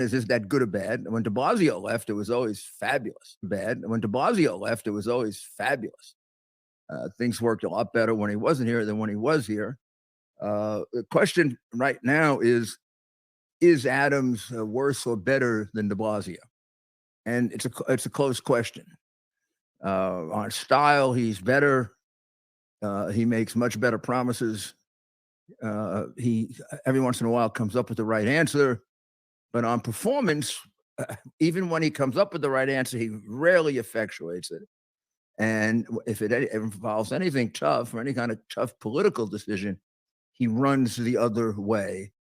is that good or bad? When de Blasio left, it was always fabulous. Bad. When de Blasio left, it was always fabulous. Things worked a lot better when he wasn't here than when he was here. The question right now is Adams worse or better than de Blasio? And it's a close question. On style, he's better. He makes much better promises. He every once in a while comes up with the right answer, but on performance, even when he comes up with the right answer, he rarely effectuates it. And if it involves anything tough or any kind of tough political decision, he runs the other way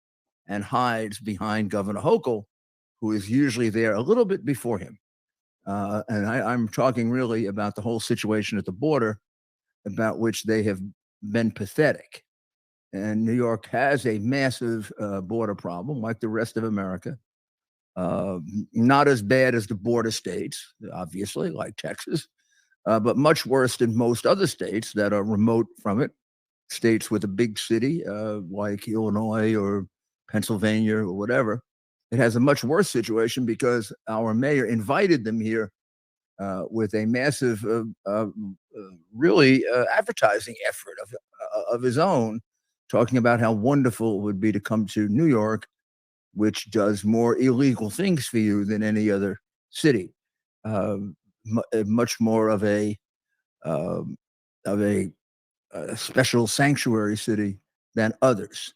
and hides behind Governor Hochul, who is usually there a little bit before him. I'm talking really about the whole situation at the border, about which they have been pathetic. And New York has a massive border problem, like the rest of America. Not as bad as the border states, obviously, like Texas, but much worse than most other states that are remote from it. States with a big city, like Illinois or Pennsylvania or whatever. It has a much worse situation because our mayor invited them here with a massive, really advertising effort of his own, talking about how wonderful it would be to come to New York, which does more illegal things for you than any other city. Much more of a um, of a special sanctuary city than others.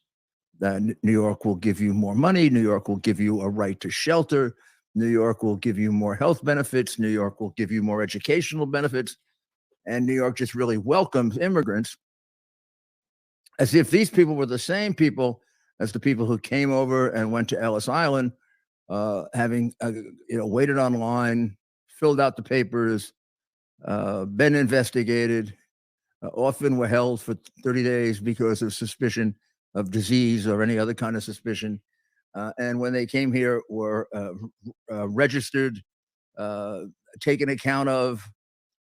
New York will give you more money. New York will give you a right to shelter. New York will give you more health benefits. New York will give you more educational benefits. And New York just really welcomes immigrants as if these people were the same people as the people who came over and went to Ellis Island, having waited online, filled out the papers, been investigated, often were held for 30 days because of suspicion of disease or any other kind of suspicion. And when they came here, were registered, taken account of,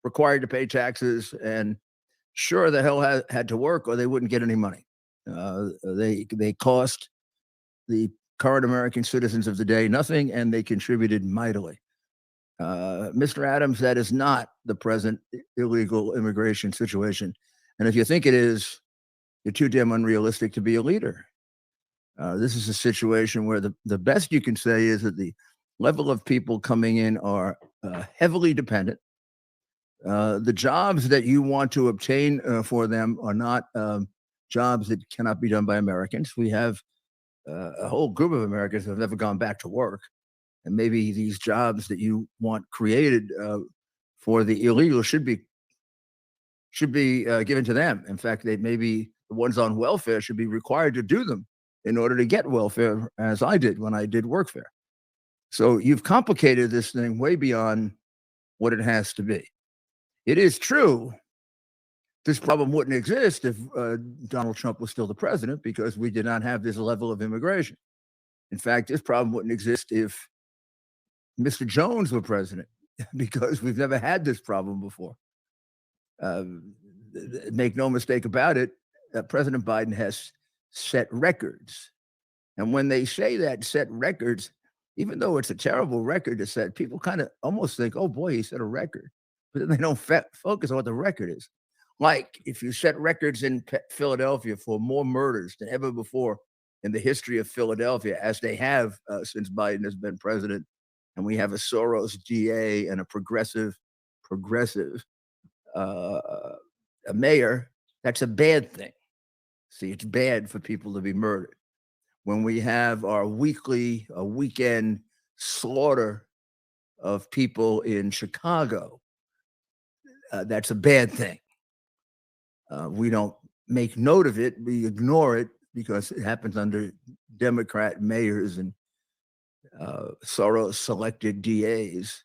required to pay taxes, and sure the hell had to work or they wouldn't get any money. They cost the current American citizens of the day nothing, and they contributed mightily. Mr. Adams, that is not the present illegal immigration situation. And if you think it is, you're too damn unrealistic to be a leader. This is a situation where the best you can say is that the level of people coming in are heavily dependent. The jobs that you want to obtain for them are not jobs that cannot be done by Americans. We have a whole group of Americans who have never gone back to work. And maybe these jobs that you want created for the illegal should be given to them. In fact, they maybe the ones on welfare should be required to do them in order to get welfare, as I did when I did workfare. So you've complicated this thing way beyond what it has to be. It is true this problem wouldn't exist if Donald Trump was still the president, because we did not have this level of immigration. In fact, this problem wouldn't exist if Mr. Jones were president, because we've never had this problem before. Make no mistake about it, President Biden has set records. And when they say that, set records, even though it's a terrible record to set, people kind of almost think, oh boy, he set a record. But then they don't focus on what the record is. Like if you set records in Philadelphia for more murders than ever before in the history of Philadelphia, as they have since Biden has been president, and we have a Soros DA and a progressive a mayor, that's a bad thing. See, it's bad for people to be murdered. When we have our weekend slaughter of people in Chicago, that's a bad thing. We don't make note of it. We ignore it because it happens under Democrat mayors and Soros selected DAs,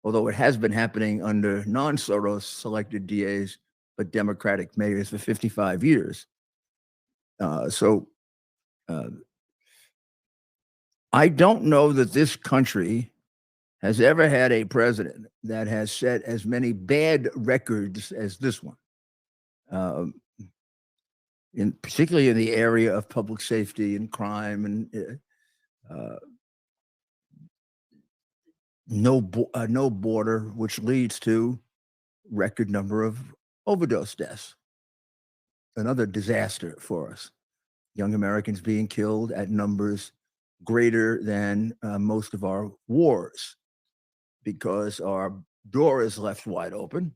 although it has been happening under non-Soros selected DAs, but Democratic mayors for 55 years. I don't know that this country has ever had a president that has set as many bad records as this one. Particularly in the area of public safety and crime and no border, which leads to record number of overdose deaths. Another disaster for us. Young Americans being killed at numbers greater than most of our wars because our door is left wide open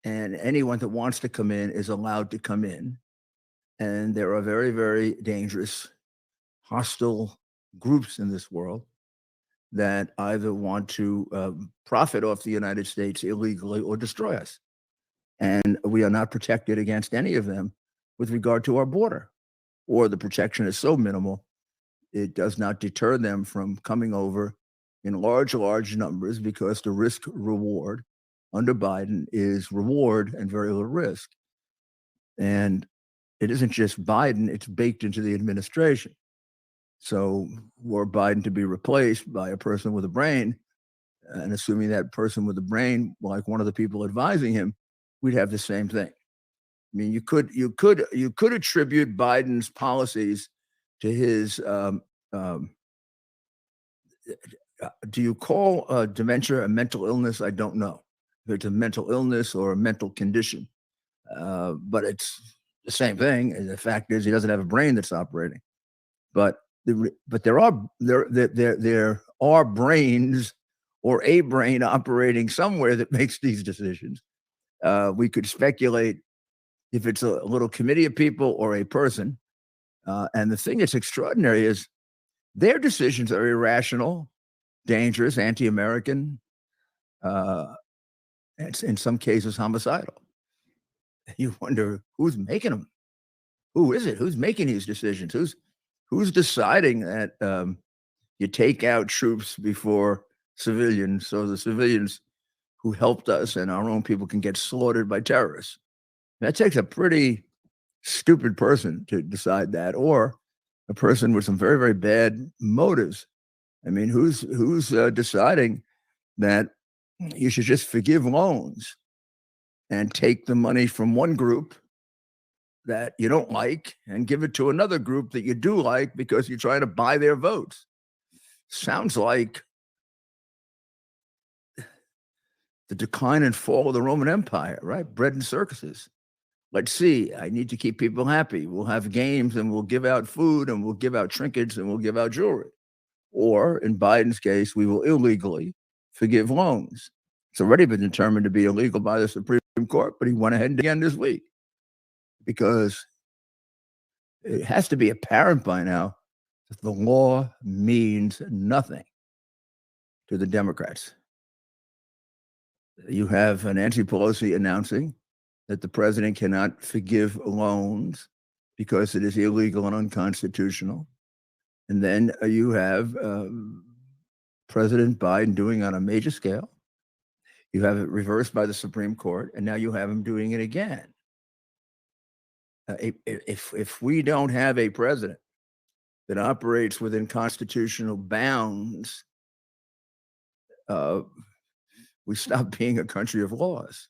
and anyone that wants to come in is allowed to come in. And there are very, very dangerous, hostile groups in this world that either want to profit off the United States illegally or destroy us. And we are not protected against any of them with regard to our border, or the protection is so minimal, it does not deter them from coming over in large, large numbers because the risk reward under Biden is reward and very little risk. And it isn't just Biden, it's baked into the administration. So were Biden to be replaced by a person with a brain, and assuming that person with a brain, like one of the people advising him, we'd have the same thing. I mean, you could attribute Biden's policies to his. Do you call dementia a mental illness? I don't know if it's a mental illness or a mental condition, but it's the same thing. And the fact is, he doesn't have a brain that's operating. But there are brains or a brain operating somewhere that makes these decisions. We could speculate if it's a little committee of people or a person. And the thing that's extraordinary is their decisions are irrational, dangerous, anti-American, and in some cases homicidal. You wonder who's making them. Who is it? Who's making these decisions? Who's deciding that you take out troops before civilians so the civilians who helped us and our own people can get slaughtered by terrorists? That takes a pretty stupid person to decide that, or a person with some very, very bad motives. I mean, who's deciding that you should just forgive loans and take the money from one group that you don't like and give it to another group that you do like because you're trying to buy their votes? Sounds like the decline and fall of the Roman Empire, right? Bread and circuses. Let's see, I need to keep people happy. We'll have games and we'll give out food and we'll give out trinkets and we'll give out jewelry. Or in Biden's case, we will illegally forgive loans. It's already been determined to be illegal by the Supreme Court, but he went ahead again this week because it has to be apparent by now that the law means nothing to the Democrats. You have Nancy Pelosi announcing that the president cannot forgive loans because it is illegal and unconstitutional. And then you have President Biden doing it on a major scale. You have it reversed by the Supreme Court, and now you have him doing it again. If we don't have a president that operates within constitutional bounds, we stop being a country of laws.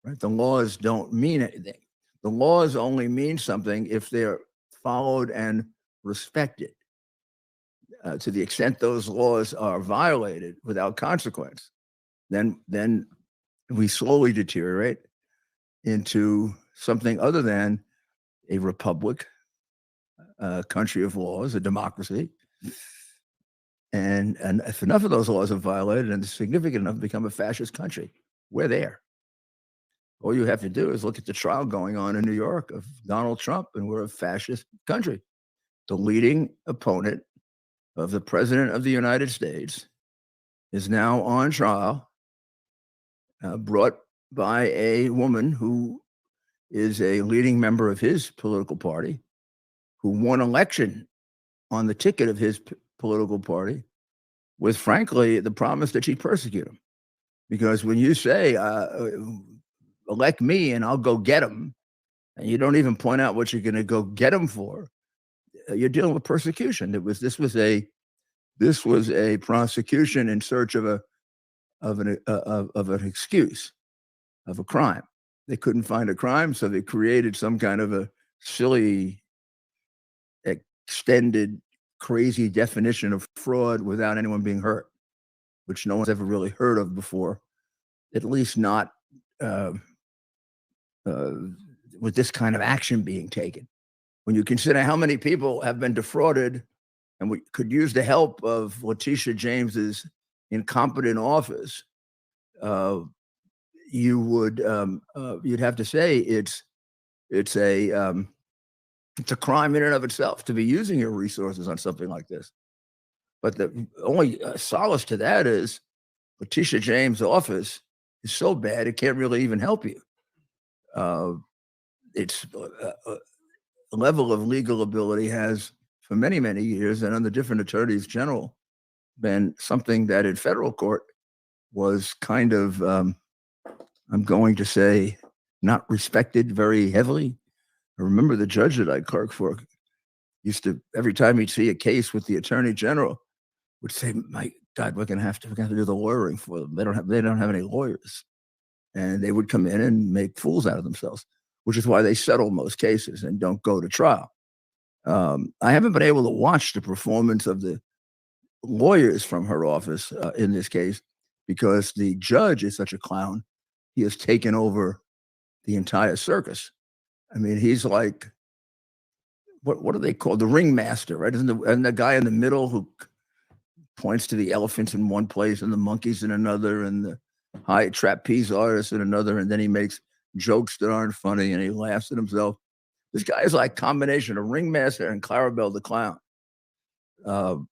Right? The laws don't mean anything. The laws only mean something if they're followed and respected. To the extent those laws are violated without consequence, then we slowly deteriorate into something other than a republic, a country of laws, a democracy. And if enough of those laws are violated and it's significant enough to become a fascist country, we're there. All you have to do is look at the trial going on in New York of Donald Trump, and we're a fascist country. The leading opponent of the president of the United States is now on trial, brought by a woman who is a leading member of his political party, who won election on the ticket of his political party with, frankly, the promise that she'd persecute him. Because when you say, elect me and I'll go get him, and you don't even point out what you're going to go get him for, you're dealing with persecution. This was a prosecution in search of an excuse of a crime. They couldn't find a crime, so they created some kind of a silly, extended, crazy definition of fraud without anyone being hurt. which no one's ever really heard of before, at least not uh, with this kind of action being taken. When you consider how many people have been defrauded and we could use the help of Letitia James's incompetent office, you'd have to say it's a crime in and of itself to be using your resources on something like this. But the only solace to that is Letitia James' office is so bad it can't really even help you. Its level of legal ability has, for many, many years, and under different attorneys general, been something that in federal court was kind of, I'm going to say, not respected very heavily. I remember the judge that I clerked for used to, every time he'd see a case with the attorney general, would say, "My God, we're gonna have to do the lawyering for them. They don't have any lawyers," and they would come in and make fools out of themselves, which is why they settle most cases and don't go to trial. I haven't been able to watch the performance of the lawyers from her office in this case because the judge is such a clown. He has taken over the entire circus. I mean, he's like, what are they called? The ringmaster, right? And the guy in the middle who points to the elephants in one place and the monkeys in another and the high trapeze artist in another, and then he makes jokes that aren't funny and he laughs at himself. This guy is like a combination of ringmaster and Clarabelle the clown. I'm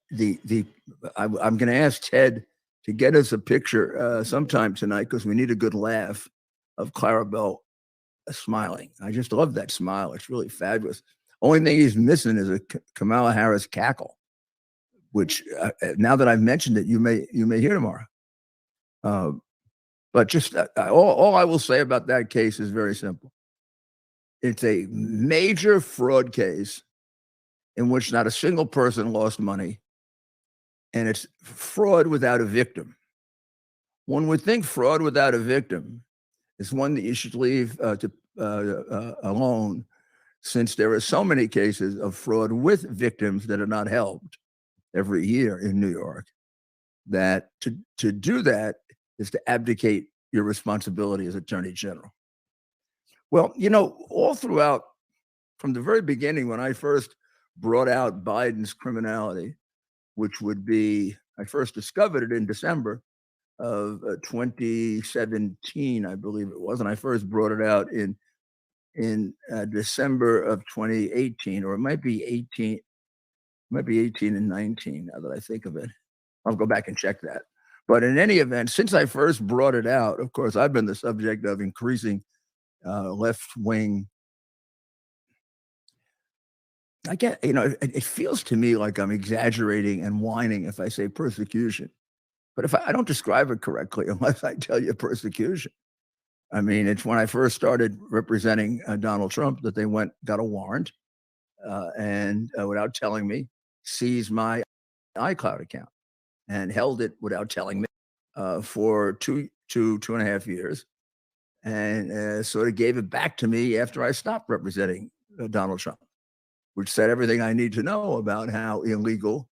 going to ask Ted to get us a picture sometime tonight because we need a good laugh of Clarabelle smiling. I just love that smile. It's really fabulous. Only thing he's missing is a Kamala Harris cackle, which now that I've mentioned it, you may hear tomorrow. But just all I will say about that case is very simple. It's a major fraud case in which not a single person lost money, and it's fraud without a victim. One would think fraud without a victim is one that you should leave alone, since there are so many cases of fraud with victims that are not helped every year in New York, that to do that is to abdicate your responsibility as Attorney General. Well, all throughout, from the very beginning, when I first brought out Biden's criminality, which would be, I first discovered it in December of 2017, I believe it was, and I first brought it out in December of 2018, or it might be 18 and 19, now that I think of it. I'll go back and check that. But in any event, since I first brought it out, of course, I've been the subject of increasing left-wing. I get, it feels to me like I'm exaggerating and whining if I say persecution. But if I don't describe it correctly, unless I tell you persecution. I mean, it's when I first started representing Donald Trump that they got a warrant and without telling me, seized my iCloud account and held it without telling me for two and a half years, and sort of gave it back to me after I stopped representing Donald Trump, which said everything I need to know about how illegal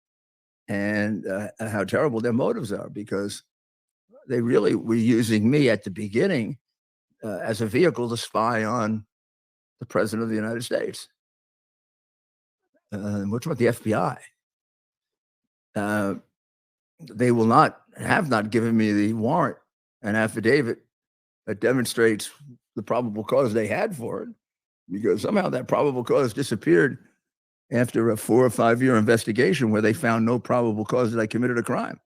and how terrible their motives are, because they really were using me at the beginning as a vehicle to spy on the president of the United States. What's about the FBI? They have not given me the warrant, an affidavit that demonstrates the probable cause they had for it, because somehow that probable cause disappeared after a 4 or 5 year investigation where they found no probable cause that I committed a crime.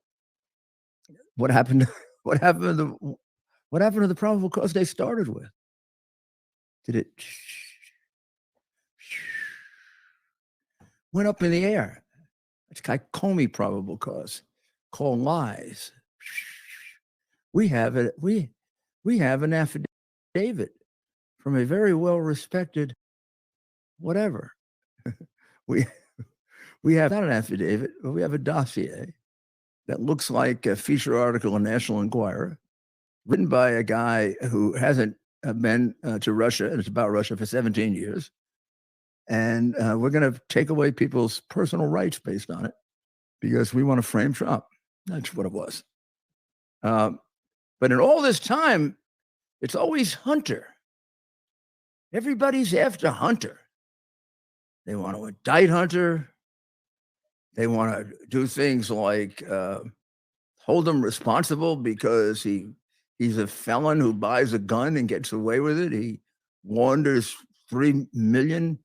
What happened? What happened to the probable cause they started with? Did it went up in the air? It's Comey probable cause. Call lies. We have it. We have an affidavit from a very well respected whatever. we have not an affidavit, but we have a dossier that looks like a feature article in National Enquirer, written by a guy who hasn't been to Russia, and it's about Russia, for 17 years. And we're going to take away people's personal rights based on it because we want to frame Trump. That's what it was. But in all this time, it's always Hunter. Everybody's after Hunter. They want to indict Hunter. They want to do things like hold him responsible because he's a felon who buys a gun and gets away with it. He launders $3 million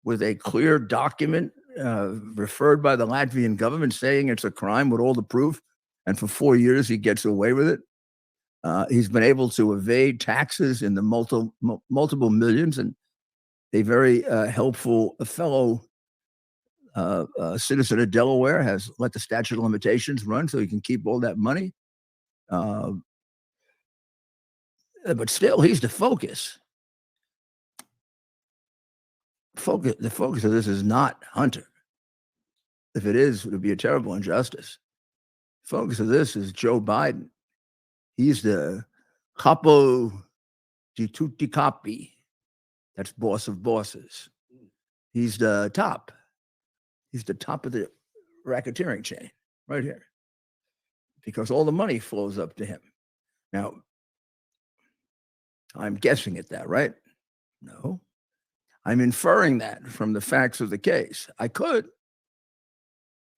with a clear document referred by the Latvian government saying it's a crime with all the proof. And for 4 years, he gets away with it. He's been able to evade taxes in the multiple millions. And a very helpful fellow citizen of Delaware has let the statute of limitations run so he can keep all that money. But still, he's the focus. The focus of this is not Hunter. If it is, it would be a terrible injustice. The focus of this is Joe Biden. He's the capo di tutti capi. That's boss of bosses. He's the top. He's the top of the racketeering chain right here because all the money flows up to him. Now, I'm guessing at that, right? No. I'm inferring that from the facts of the case. I could.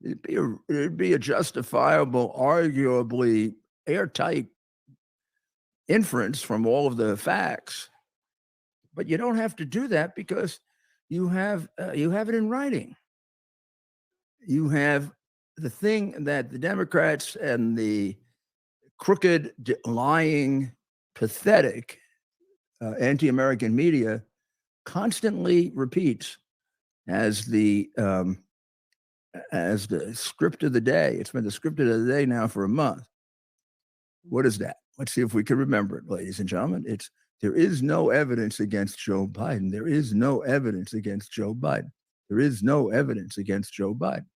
It'd be a justifiable, arguably airtight inference from all of the facts. But you don't have to do that because you have it in writing. You have the thing that the Democrats and the crooked, lying, pathetic anti-American media constantly repeats as the script of the day. It's been the script of the day now for a month. What is that? Let's see if we can remember it, ladies and gentlemen. There is no evidence against Joe Biden. There is no evidence against Joe Biden. There is no evidence against Joe Biden.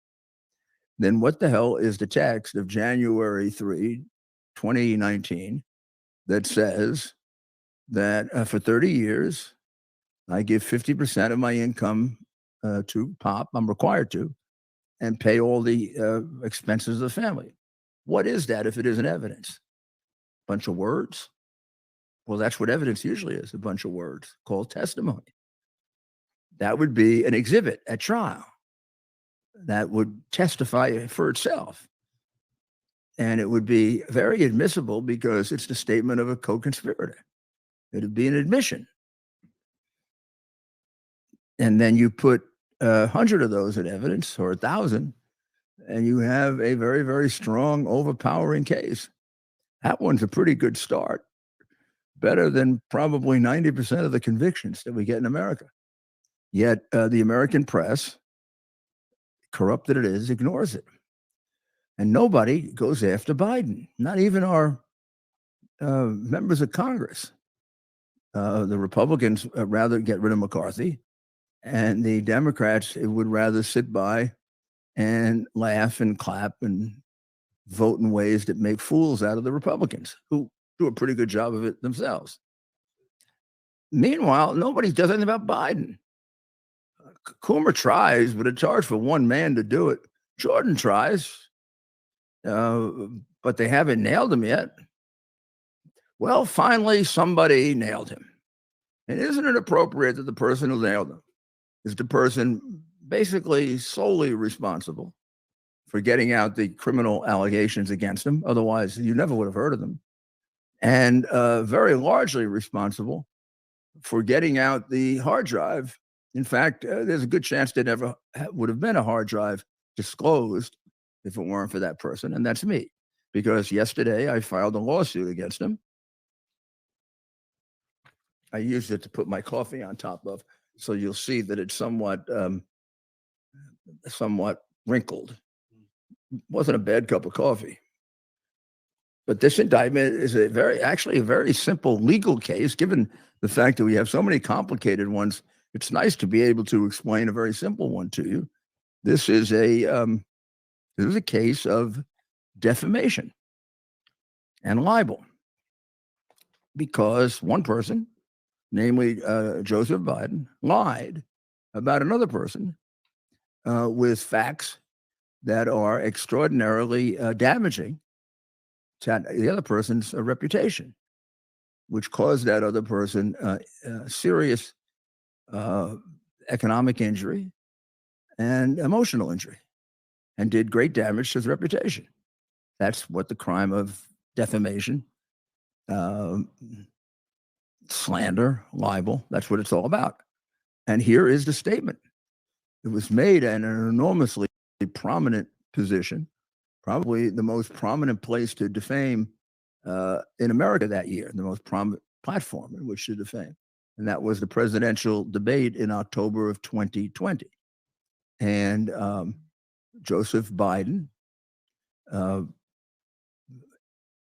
Then what the hell is the text of January 3, 2019 that says that for 30 years, I give 50% of my income to Pop, I'm required to, and pay all the expenses of the family. What is that if it isn't evidence? Bunch of words? Well, that's what evidence usually is, a bunch of words called testimony. That would be an exhibit at trial. That would testify for itself. And it would be very admissible because it's the statement of a co-conspirator. It would be an admission. And then you put 100 of those in evidence or 1,000, and you have a very, very strong, overpowering case. That one's a pretty good start. Better than probably 90% of the convictions that we get in America. Yet the American press, corrupt that it is, ignores it. And nobody goes after Biden, not even our members of Congress. The Republicans rather get rid of McCarthy, and the Democrats would rather sit by and laugh and clap and vote in ways that make fools out of the Republicans, who do a pretty good job of it themselves. Meanwhile, nobody does anything about Biden. Coomer tries, but it's hard for one man to do it. Jordan tries, but they haven't nailed him yet. Well, finally, somebody nailed him. And isn't it appropriate that the person who nailed him is the person basically solely responsible for getting out the criminal allegations against him? Otherwise, you never would have heard of them. And very largely responsible for getting out the hard drive. In fact, there's a good chance there never would have been a hard drive disclosed if it weren't for that person, and that's me. Because yesterday I filed a lawsuit against him. I used it to put my coffee on top of, so you'll see that it's somewhat wrinkled. Wasn't a bad cup of coffee. But this indictment is actually a very simple legal case, given the fact that we have so many complicated ones. It's nice to be able to explain a very simple one to you. This is a case of defamation and libel, because one person, namely Joseph Biden, lied about another person with facts that are extraordinarily damaging to the other person's reputation, which caused that other person serious economic injury and emotional injury, and did great damage to his reputation. That's what the crime of defamation, slander, libel, that's what it's all about. And here is the statement. It was made in an enormously prominent position, probably the most prominent place to defame in America that year, the most prominent platform in which to defame. And that was the presidential debate in October of 2020. And Joseph Biden,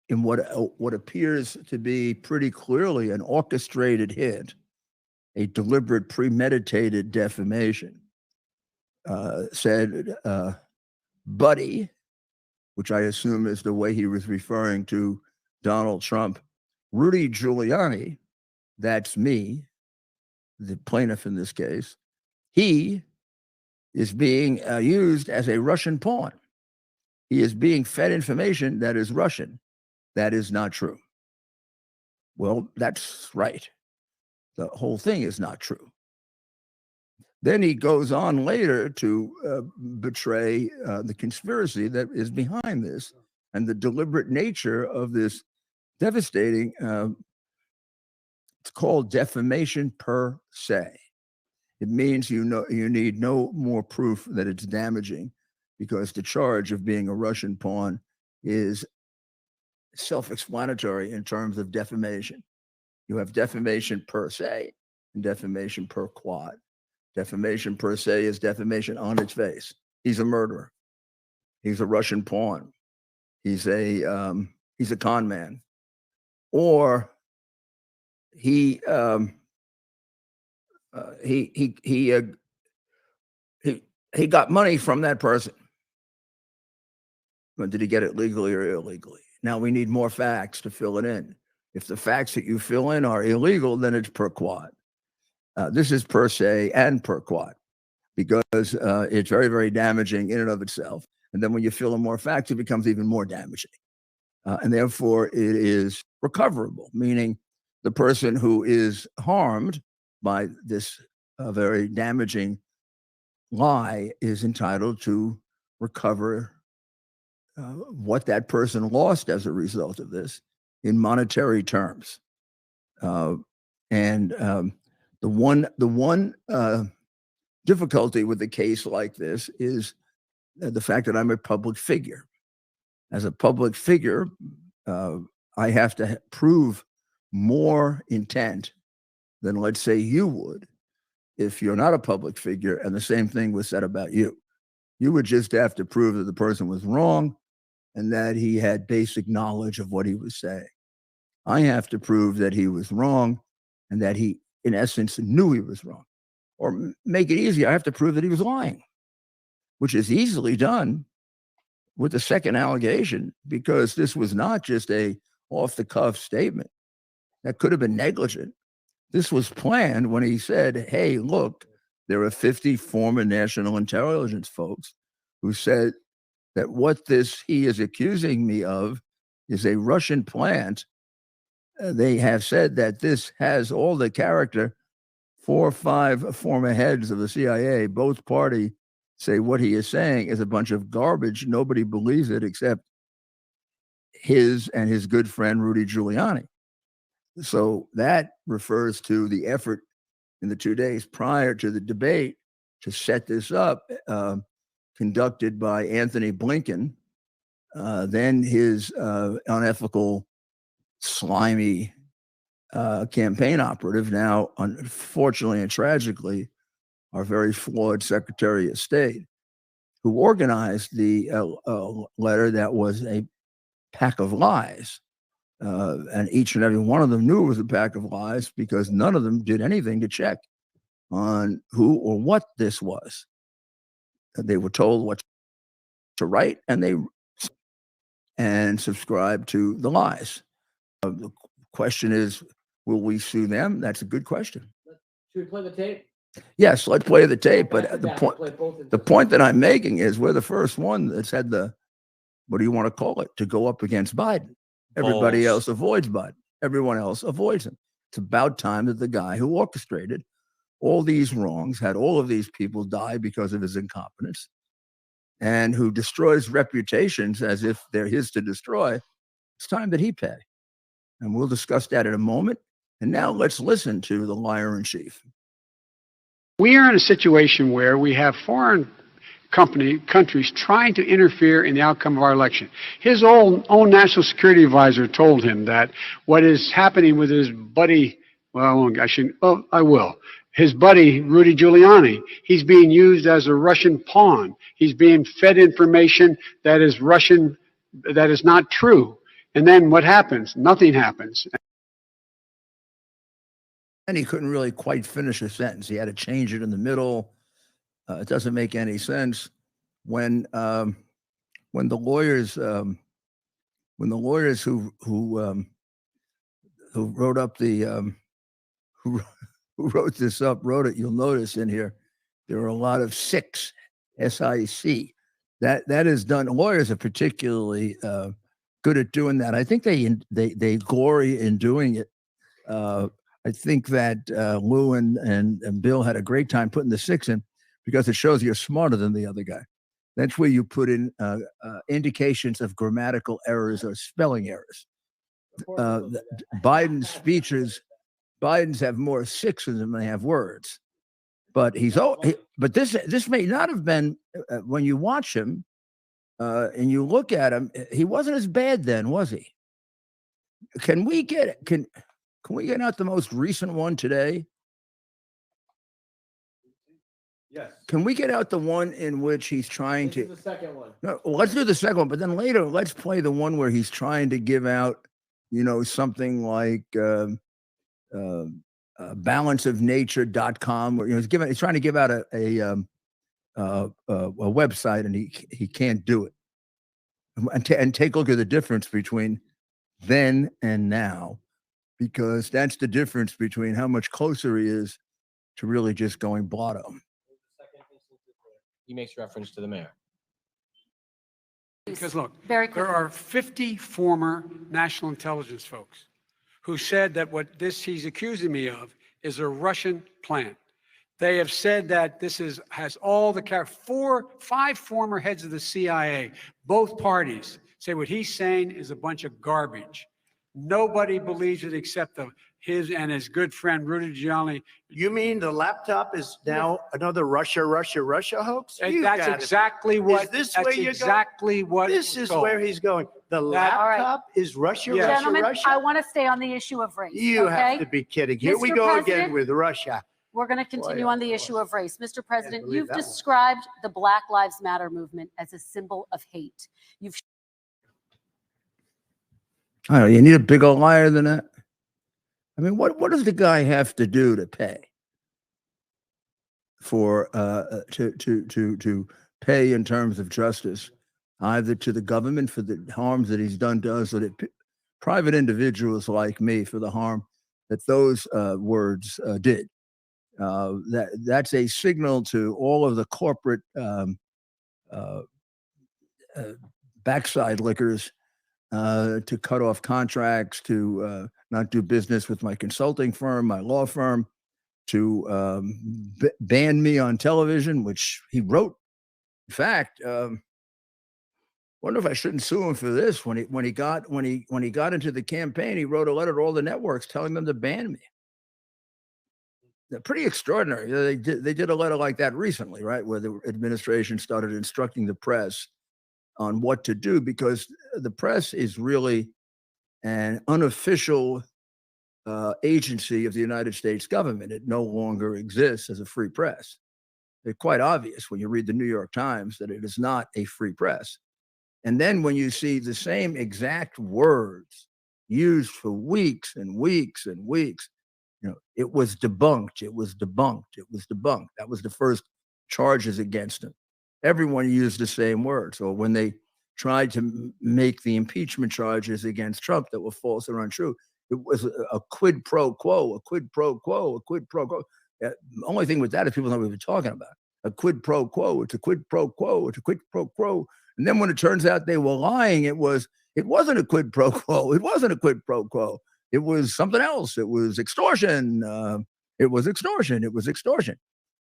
in what appears to be pretty clearly an orchestrated hit, a deliberate, premeditated defamation, said, buddy, which I assume is the way he was referring to Donald Trump, Rudy Giuliani, that's me, the plaintiff in this case, he is being used as a Russian pawn. He is being fed information that is Russian. That is not true. Well, that's right. The whole thing is not true. Then he goes on later to betray the conspiracy that is behind this and the deliberate nature of this devastating, it's called defamation per se. It means you need no more proof that it's damaging, because the charge of being a Russian pawn is self-explanatory in terms of defamation. You have defamation per se and defamation per quad. Defamation per se is defamation on its face. He's a murderer. He's a Russian pawn. He's a con man, or he got money from that person. But did he get it legally or illegally? Now we need more facts to fill it in. If the facts that you fill in are illegal, then it's per quad. This is per se and per quad, because it's very, very damaging in and of itself. And then when you fill in more facts, it becomes even more damaging. And therefore, it is recoverable, meaning the person who is harmed by this very damaging lie is entitled to recover what that person lost as a result of this in monetary terms. And the one difficulty with a case like this is the fact that I'm a public figure. As a public figure, I have to prove more intent than, let's say, you would if you're not a public figure, and the same thing was said about you. You would just have to prove that the person was wrong and that he had basic knowledge of what he was saying. I have to prove that he was wrong and that he, in essence, knew he was wrong. Or make it easy, I have to prove that he was lying, which is easily done with the second allegation, because this was not just a off-the-cuff statement that could have been negligent. This was planned when he said, hey, look, there are 50 former national intelligence folks who said that what he is accusing me of is a Russian plant. They have said that this has all the character. 4 or 5 former heads of the CIA, both parties, say what he is saying is a bunch of garbage. Nobody believes it except his and his good friend, Rudy Giuliani. So that refers to the effort in the 2 days prior to the debate to set this up, conducted by Anthony Blinken, then his unethical, slimy campaign operative, now, unfortunately and tragically, our very flawed Secretary of State, who organized the letter that was a pack of lies. And each and every one of them knew it was a pack of lies, because none of them did anything to check on who or what this was. They were told what to write, and they subscribed to the lies. The question is, will we sue them? That's a good question. Should we play the tape? Yes, let's play the tape. But the point that I'm making is we're the first one that's had the, what do you want to call it, to go up against Biden. Everybody else avoids Biden. Everyone else avoids him. It's about time that the guy who orchestrated all these wrongs, had all of these people die because of his incompetence, and who destroys reputations as if they're his to destroy, it's time that he pay. And we'll discuss that in a moment. And now let's listen to the liar in chief. We are in a situation where we have foreign countries trying to interfere in the outcome of our election. His own national security advisor told him that what is happening with his buddy, I will. His buddy, Rudy Giuliani, he's being used as a Russian pawn. He's being fed information that is Russian, that is not true. And then what happens? Nothing happens. And he couldn't really quite finish a sentence. He had to change it in the middle. It doesn't make any sense when the lawyers who wrote up the who wrote this up wrote it. You'll notice in here there are a lot of SIC. That is done. Lawyers are particularly good at doing that. I think they glory in doing it. I think that Lou and Bill had a great time putting the SIC in, because it shows you're smarter than the other guy. That's where you put in indications of grammatical errors or spelling errors. Biden's have more SICs than they have words. But but this may not have been, when you watch him and you look at him, he wasn't as bad then, was he? Can we get out the most recent one today? Yes. Can we get out the one in which he's trying This is the second one. No, let's do the second one, but then later let's play the one where he's trying to give out, something like balanceofnature.com, where he's trying to give out a website, and he can't do it. And take a look at the difference between then and now, because that's the difference between how much closer he is to really just going blotto. He makes reference to the mayor. Because look, there are 50 former national intelligence folks who said that what he's accusing me of is a Russian plant. They have said that this has all the 5 former heads of the CIA, both parties, say what he's saying is a bunch of garbage. Nobody believes it except his and his good friend Rudy Giuliani. You mean the laptop is now another Russia hoax? That's exactly what. Is this that's where you're exactly going? what. This is where he's going. The laptop is Russia, Yes. Gentlemen, Russia. I want to stay on the issue of race. You okay? have to be kidding. Here we Mr. go again President, with Russia. We're going to continue on the issue of race. Mr. President, believe you've that one. described the Black Lives Matter movement as a symbol of hate. You've I don't know. You need a bigger liar than that. I mean, what does the guy have to do to pay for to pay in terms of justice, either to the government for the harms that he's done to us, or to private individuals like me for the harm that those words did? That's a signal to all of the corporate backside lickers to cut off contracts, to not do business with my consulting firm, my law firm, to ban me on television, which he wrote. In fact, wonder if I shouldn't sue him for this. When he got into the campaign, he wrote a letter to all the networks telling them to ban me. They're pretty extraordinary. They did a letter like that recently, right, where the administration started instructing the press on what to do, because the press is really an unofficial agency of the United States government. It no longer exists as a free press. It's quite obvious when you read the New York Times that it is not a free press. And then when you see the same exact words used for weeks and weeks and weeks, it was debunked. It was debunked. It was debunked. That was the first charges against him. Everyone used the same words. Or when they tried to make the impeachment charges against Trump that were false or untrue, it was a quid pro quo, a quid pro quo, a quid pro quo. The only thing with that is people know what we're talking about. A quid pro quo. It's a quid pro quo. It's a quid pro quo. And then when it turns out they were lying, it wasn't a quid pro quo. It wasn't a quid pro quo. It was something else. It was extortion. It was extortion. It was extortion.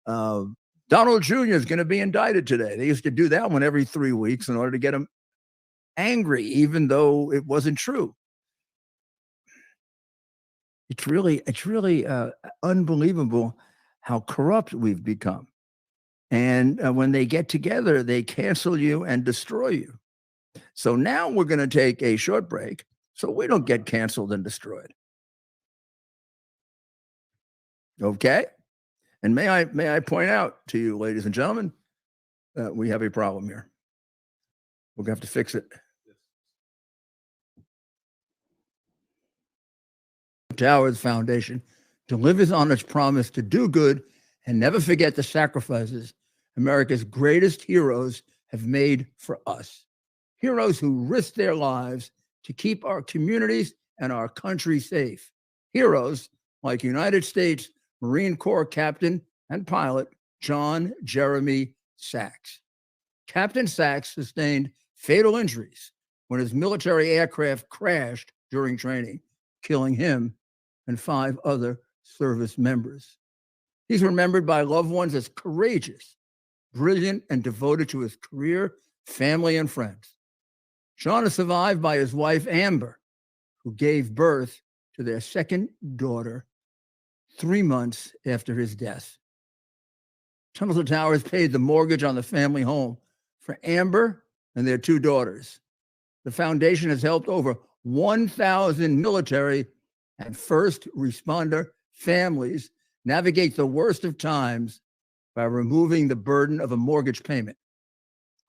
Donald Jr. is going to be indicted today. They used to do that one every 3 weeks in order to get him angry, even though it wasn't true. It's really unbelievable how corrupt we've become. And when they get together, they cancel you and destroy you. So now we're going to take a short break so we don't get canceled and destroyed. Okay? And may I point out to you, ladies and gentlemen, that we have a problem here. We're going to have to fix it. Towers Foundation delivers on its promise to do good and never forget the sacrifices America's greatest heroes have made for us. Heroes who risked their lives to keep our communities and our country safe. Heroes like United States Marine Corps Captain and pilot John Jeremy Sachs. Captain Sachs sustained fatal injuries when his military aircraft crashed during training, killing him and 5 other service members. He's remembered by loved ones as courageous, brilliant, and devoted to his career, family, and friends. John is survived by his wife, Amber, who gave birth to their second daughter 3 months after his death. Tunnel to Towers paid the mortgage on the family home for Amber and their 2 daughters. The foundation has helped over 1,000 military and first responder families navigate the worst of times by removing the burden of a mortgage payment.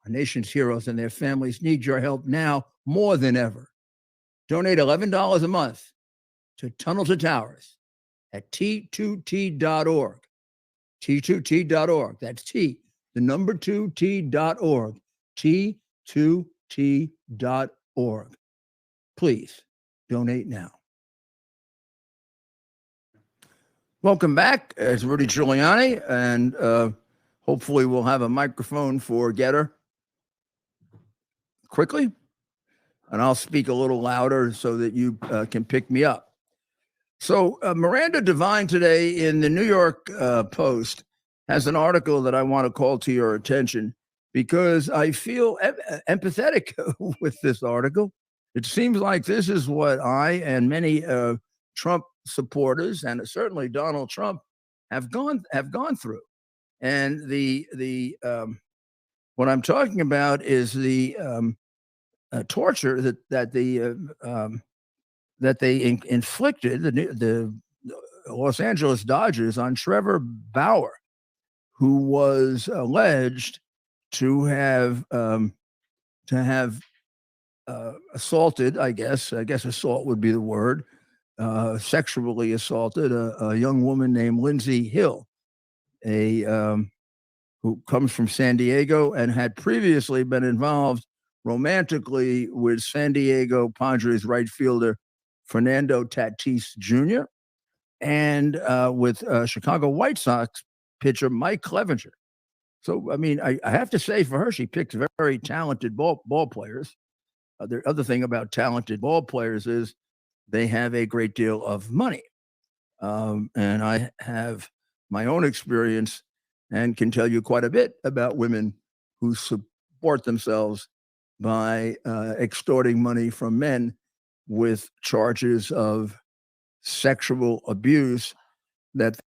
Our nation's heroes and their families need your help now more than ever. Donate $11 a month to Tunnel to Towers at T2T.org. T2T.org. That's T, the number 2T.org. T2T.org. Please donate now. Welcome back. It's Rudy Giuliani, and hopefully we'll have a microphone for Getter quickly, and I'll speak a little louder so that you can pick me up. So Miranda Devine today in the New York Post has an article that I want to call to your attention because I feel empathetic with this article. It seems like this is what I and many Trump supporters and certainly Donald Trump have gone through. And the what I'm talking about is the torture that they inflicted the Los Angeles Dodgers on Trevor Bauer, who was alleged to have assaulted. I guess assault would be the word. Sexually assaulted a young woman named Lindsay Hill, who comes from San Diego and had previously been involved romantically with San Diego Padres right fielder Fernando Tatis Jr. and with Chicago White Sox pitcher Mike Clevenger. So, I mean, I have to say for her, she picked very talented ball players. The other thing about talented ball players is they have a great deal of money. And I have my own experience and can tell you quite a bit about women who support themselves by extorting money from men with charges of sexual abuse that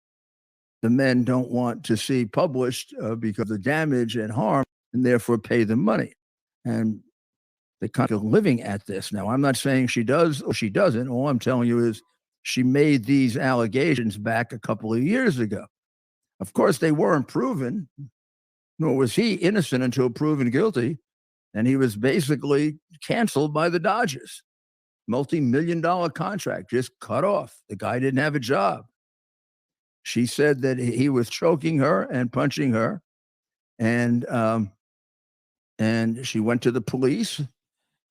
the men don't want to see published because of the damage and harm, and therefore pay them money. And they kind of living at this. Now, I'm not saying she does or she doesn't. All I'm telling you is she made these allegations back a couple of years ago. Of course, they weren't proven, nor was he innocent until proven guilty. And he was basically canceled by the Dodgers. Multi-million-dollar contract just cut off. The guy didn't have a job. She said that he was choking her and punching her. And she went to the police.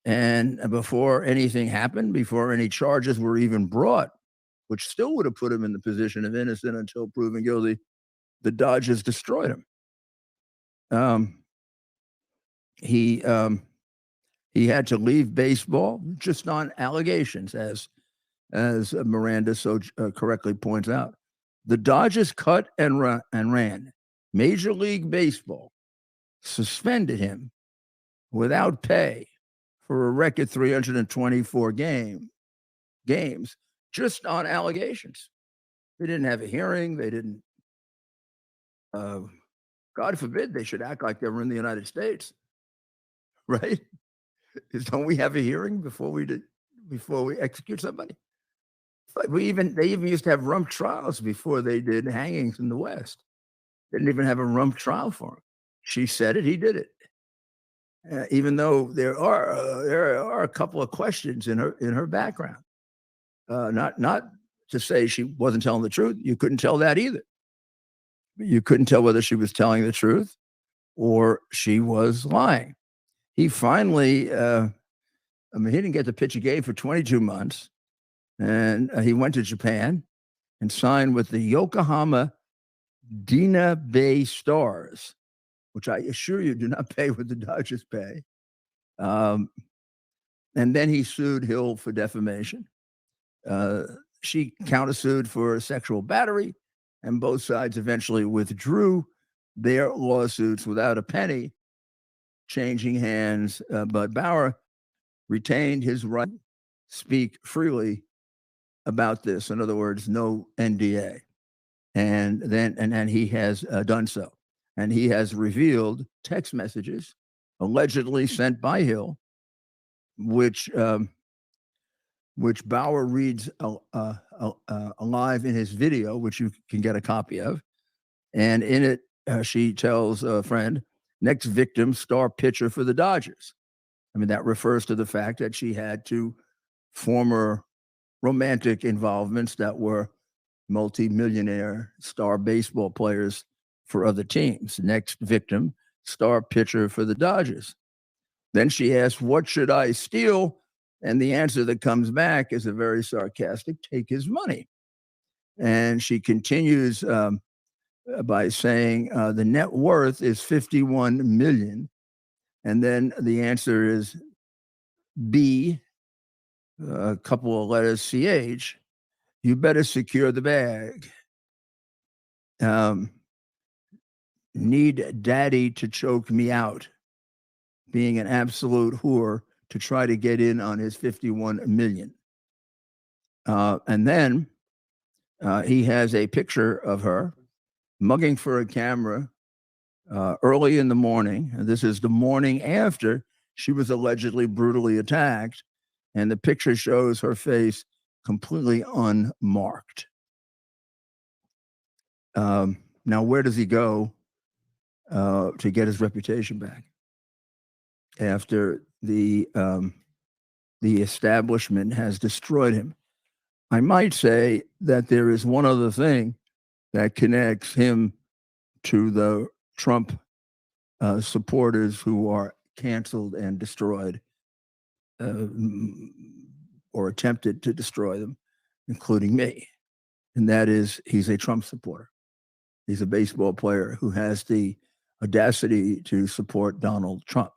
And before anything happened, before any charges were even brought, which still would have put him in the position of innocent until proven guilty. The Dodgers destroyed him. He had to leave baseball just on allegations, as Miranda so correctly points out. The Dodgers cut and ran. Major League Baseball suspended him without pay for a record 324 games just on allegations. They didn't have a hearing. They didn't. God forbid they should act like they were in the United States, right? Don't we have a hearing before we execute somebody? Like they even used to have rump trials before they did hangings in the West. They didn't even have a rump trial for him. She said it, he did it. Even though there are a couple of questions in her background. Not to say she wasn't telling the truth. You couldn't tell that either. You couldn't tell whether she was telling the truth or she was lying. He finally, he didn't get to pitch a game for 22 months. And he went to Japan and signed with the Yokohama Dina Bay Stars, which I assure you do not pay what the Dodgers pay. And then he sued Hill for defamation. She countersued for sexual battery, and both sides eventually withdrew their lawsuits without a penny changing hands. But Bauer retained his right to speak freely about this. In other words, no NDA. And then he has done so. And he has revealed text messages allegedly sent by Hill, which Bauer reads alive in his video, which you can get a copy of. And in it, she tells a friend, next victim, star pitcher for the Dodgers. I mean, that refers to the fact that she had two former romantic involvements that were multi-millionaire star baseball players for other teams. Next victim, star pitcher for the Dodgers. Then she asks, what should I steal? And the answer that comes back is a very sarcastic, take his money. And she continues by saying the net worth is $51 million. And then the answer is B, a couple of letters, CH, you better secure the bag. Need daddy to choke me out, being an absolute whore to try to get in on his 51 million. And then he has a picture of her mugging for a camera early in the morning. And this is the morning after she was allegedly brutally attacked. And the picture shows her face completely unmarked. Now, where does he go to get his reputation back after the establishment has destroyed him? I might say that there is one other thing that connects him to the Trump supporters who are canceled and destroyed, or attempted to destroy them, including me. And that is, he's a Trump supporter. He's a baseball player who has the audacity to support Donald Trump.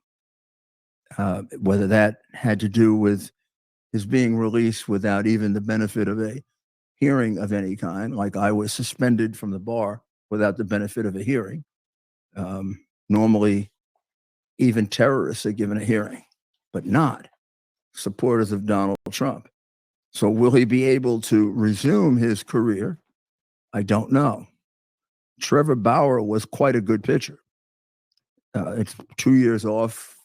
Whether that had to do with his being released without even the benefit of a hearing of any kind, like I was suspended from the bar without the benefit of a hearing. Normally, even terrorists are given a hearing, but not supporters of Donald Trump. So will he be able to resume his career? I don't know. Trevor Bauer was quite a good pitcher. It's 2 years off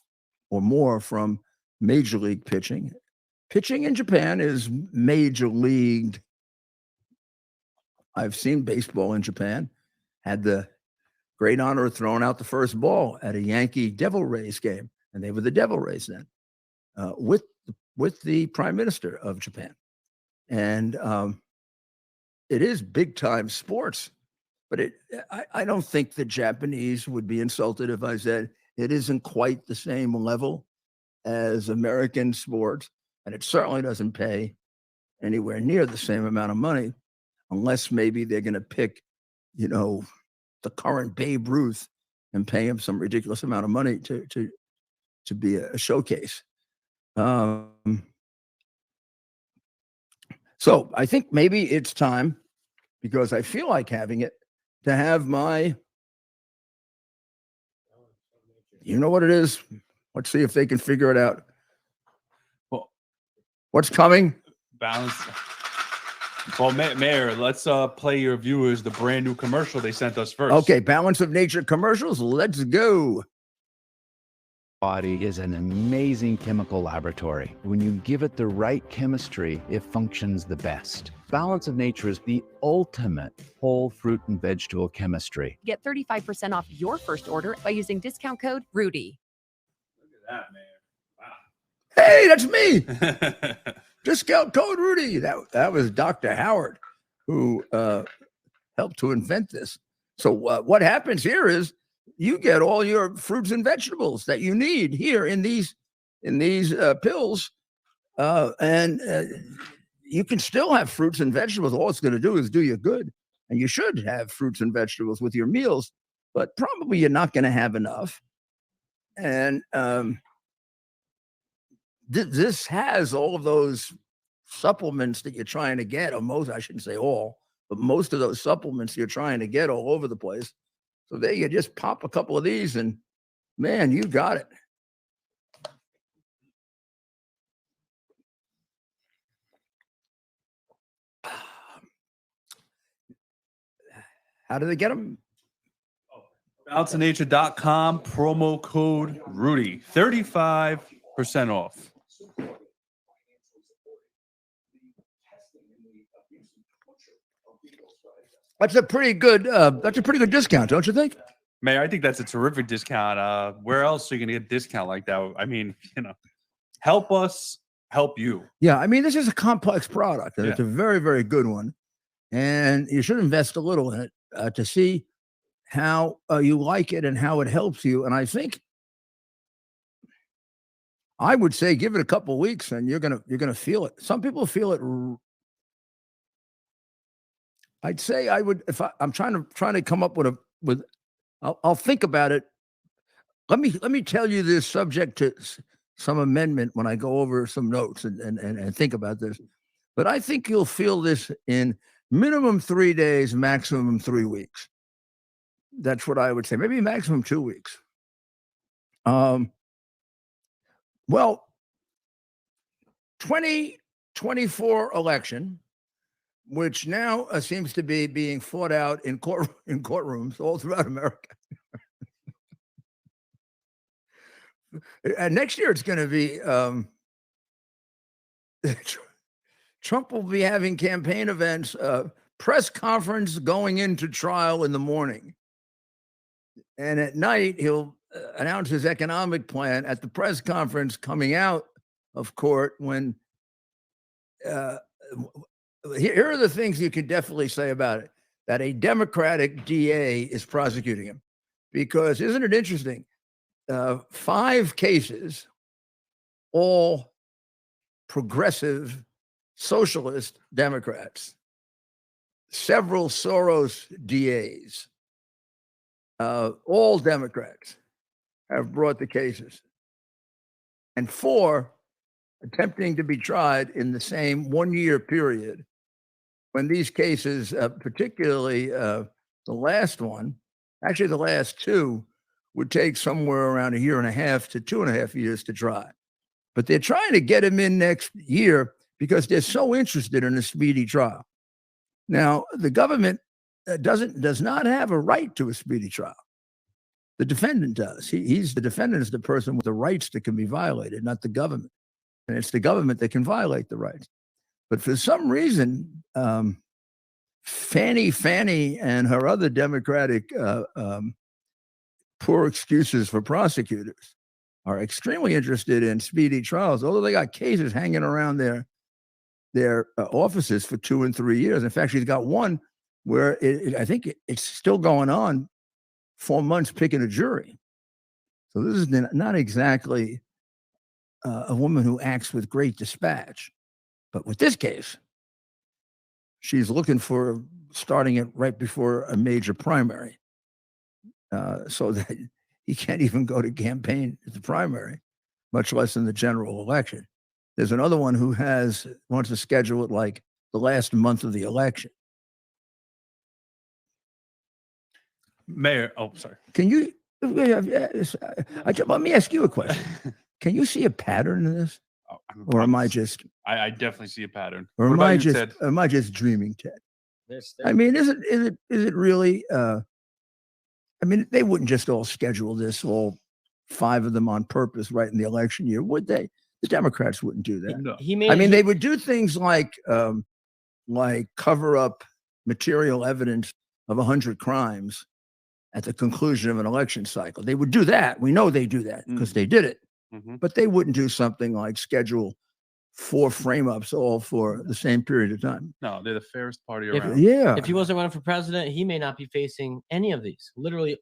or more from major league pitching. Pitching in Japan is major league. I've seen baseball in Japan. Had the great honor of throwing out the first ball at a Yankee Devil Rays game, and they were the Devil Rays then, with the Prime Minister of Japan. And it is big time sports, but I don't think the Japanese would be insulted if I said it isn't quite the same level as American sports, and it certainly doesn't pay anywhere near the same amount of money, unless maybe they're going to pick, the current Babe Ruth and pay him some ridiculous amount of money to be a showcase. So I think maybe it's time, because I feel like having it, to have my, you know what it is? Let's see if they can figure it out. Well, what's coming? balance. Well, Mayor, let's play your viewers the brand new commercial they sent us first. Okay, Balance of Nature commercials. Let's go. Body is an amazing chemical laboratory. When you give it the right chemistry, it functions the best. Balance of Nature is the ultimate whole fruit and vegetable chemistry. Get 35% off your first order by using discount code Rudy. Look at that, Hey, that's me. man. Wow. Discount code Rudy. That was Dr. Howard who helped to invent this. So what happens here is you get all your fruits and vegetables that you need here in these pills, and you can still have fruits and vegetables. All it's going to do is do you good, and you should have fruits and vegetables with your meals, but probably you're not going to have enough. And this has all of those supplements that you're trying to get, or most, I shouldn't say all, but most of those supplements you're trying to get all over the place. So there you just pop a couple of these and man, you got it. How do they get them? BalanceOfNature.com, promo code Rudy, 35% off. That's a pretty good discount, don't you think? Mayor, I think that's a terrific discount. Where else are you going to get a discount like that? I mean, help us help you. Yeah, I mean, this is a complex product, and it's a Yeah. very, very good one. And you should invest a little in it to see how you like it and how it helps you. And I think I would say give it a couple of weeks, and you're gonna feel it. Some people feel it. I'd say I would, if I'm trying to come up with I'll think about it. Let me tell you this, subject to some amendment when I go over some notes and think about this. But I think you'll feel this in minimum 3 days, maximum 3 weeks. That's what I would say. Maybe maximum 2 weeks. Well, 2024 election, which now seems to be being fought out in courtrooms all throughout America. And next year it's going to be Trump will be having campaign events, press conference going into trial in the morning. And at night, he'll announce his economic plan at the press conference coming out of court when here are the things you could definitely say about it, that a Democratic DA is prosecuting him. Because isn't it interesting? 5 cases, all progressive socialist Democrats, several Soros DAs, all Democrats have brought the cases, and 4 attempting to be tried in the same 1-year period, when these cases, particularly the last one, actually the last 2, would take somewhere around 1.5 to 2.5 years to try. But they're trying to get him in next year because they're so interested in a speedy trial. Now, the government does not have a right to a speedy trial. The defendant does. The defendant is the person with the rights that can be violated, not the government. And it's the government that can violate the rights. But for some reason, Fannie and her other Democratic poor excuses for prosecutors are extremely interested in speedy trials, although they got cases hanging around their offices for 2 and 3 years. In fact, she's got one where I think it's still going on, 4 months picking a jury. So this is not exactly a woman who acts with great dispatch. But with this case, she's looking for starting it right before a major primary, so that he can't even go to campaign at the primary, much less in the general election. There's another one who wants to schedule it like the last month of the election. Mayor, oh, sorry. Can you? Let me ask you a question. Can you see a pattern in this, or am I just? I definitely see a pattern. Or What am about I you, just? Ted? Am I just dreaming, Ted? There's I mean, is it really? I mean, they wouldn't just all schedule this, all 5 of them on purpose, right in the election year, would they? The Democrats wouldn't do that. No. he made. I mean, he- they would do things like cover up material evidence of 100 crimes at the conclusion of an election cycle. They would do that. We know they do that because they did it. Mhm. But they wouldn't do something like schedule 4 frame-ups all for the same period of time. No, they're the fairest party If- around. Yeah. If he wasn't running for president, he may not be facing any of these. Literally,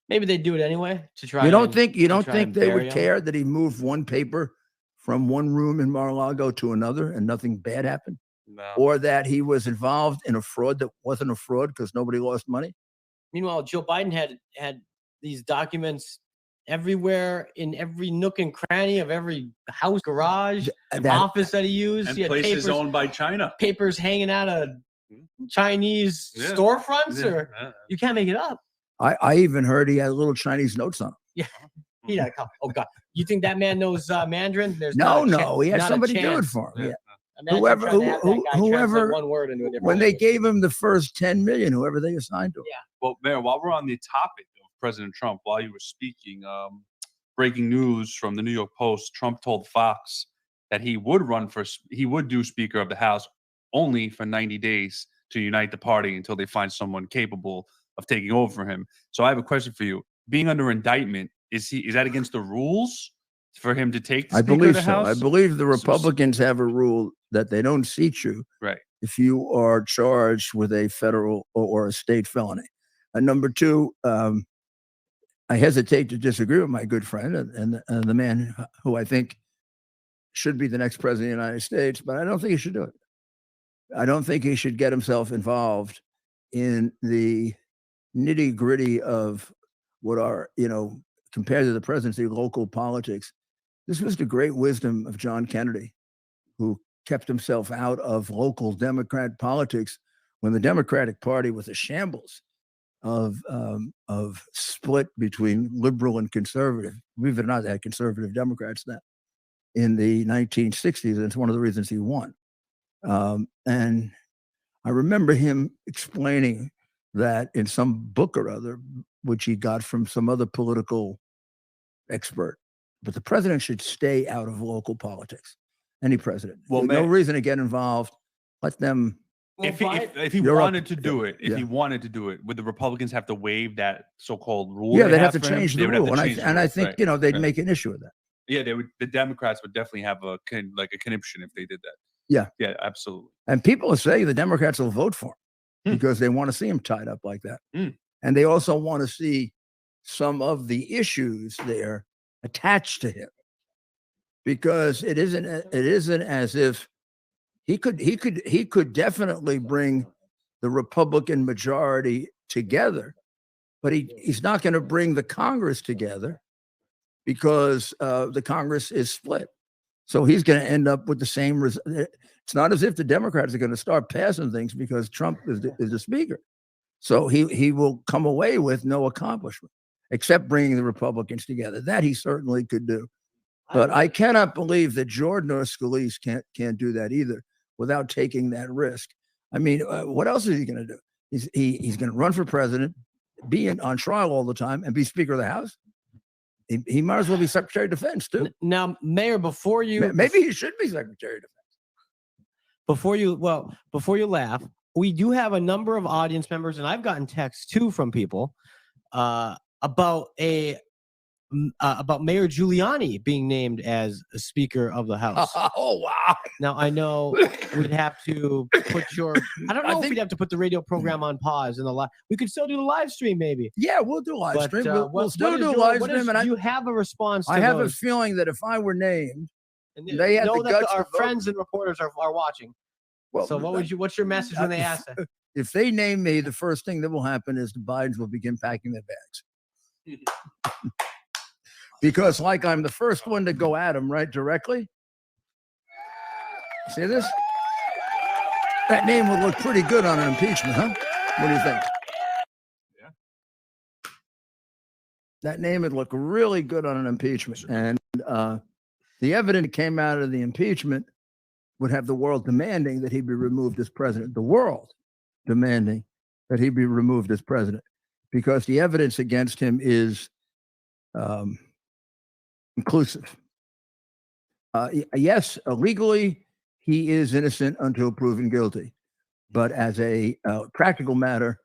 maybe they do it anyway to try. You don't and- think to try they and bury would him. care that he moved one paper from one room in Mar-a-Lago to another and nothing bad happened? No. Or that he was involved in a fraud that wasn't a fraud because nobody lost money? Meanwhile, Joe Biden had these documents everywhere in every nook and cranny of every house, garage, That- office that he used. And He had places owned by China. papers hanging out of Chinese Yeah. storefronts, Yeah. or you can't make it up. I even heard he had little Chinese notes on him. He had a couple. Oh God, you think that man knows Mandarin? There's No, not a no, he had not a somebody do it chance. for him. Yeah. Yeah. Imagine Whoever- trying to have that who- guy translate whoever- one word into a different When they language. gave him the first 10 million, whoever they assigned to him. Well, Mayor, while we're on the topic of President Trump, while you were speaking, breaking news from the New York Post, Trump told Fox that he would do Speaker of the House only for 90 days to unite the party until they find someone capable of taking over for him. So I have a question for you. Being under indictment, is that against the rules for him to take the I Speaker of believe the so. House? I believe the So- Republicans have a rule that they don't seat you Right. if you are charged with a federal or a state felony. And number 2, I hesitate to disagree with my good friend and the man who I think should be the next president of the United States, but I don't think he should do it. I don't think he should get himself involved in the nitty-gritty of what are, compared to the presidency, local politics. This was the great wisdom of John Kennedy, who kept himself out of local Democrat politics when the Democratic Party was a shambles of split between liberal and conservative. Believe it or not, they had conservative Democrats then in the 1960s. And it's one of the reasons he won. And I remember him explaining that in some book or other, which he got from some other political expert. But the president should stay out of local politics. Any president. Well, There's no Mayor- reason to get involved. Let them. If he You're up. wanted to do it, Yeah. would the Republicans have to waive that so-called rule? Yeah, they they'd have to for him? change They the would have rule. to And change the I rule, think, right, they'd right. make an issue of that. Yeah, they would. The Democrats would definitely have a conniption if they did that. Yeah. Yeah, absolutely. And people say the Democrats will vote for him Hmm. because they want to see him tied up like that. Hmm. And they also want to see some of the issues there attached to him. Because it isn't as if he could definitely bring the Republican majority together, but he's not going to bring the Congress together because the Congress is split. So he's going to end up with the same it's not as if the Democrats are going to start passing things because Trump is the speaker. So he will come away with no accomplishment except bringing the Republicans together. That he certainly could do. But I cannot believe that Jordan or Scalise can't do that either without taking that risk. I mean, what else is he going to do? He's going to run for president, be on trial all the time, and be Speaker of the House. He might as well be Secretary of Defense too. Now, Mayor, before you Maybe he should be Secretary of Defense. before you laugh, we do have a number of audience members, and I've gotten texts too from people about Mayor Giuliani being named as a Speaker of the House. Oh wow! Now I know we'd have to put I don't know if we'd have to put the radio program on pause in the live. We could still do the live stream, maybe. Yeah, we'll do live But, stream. what- We'll still what is do your- live what stream. is- And do you have a response to I have a those? feeling that if I were named, And they had know the that guts our to vote. friends and reporters are watching. Well, So what's your message when they ask that? if they name me, the first thing that will happen is the Bidens will begin packing their bags. Because like I'm the first one to go at them right directly. See this? That name would look pretty good on an impeachment, huh? What do you think? Yeah. That name would look really good on an impeachment. And the evidence that came out of the impeachment would have the world demanding that he be removed as president. The world demanding that he be removed as president because the evidence against him is inclusive. Yes, legally, he is innocent until proven guilty. But as a practical matter,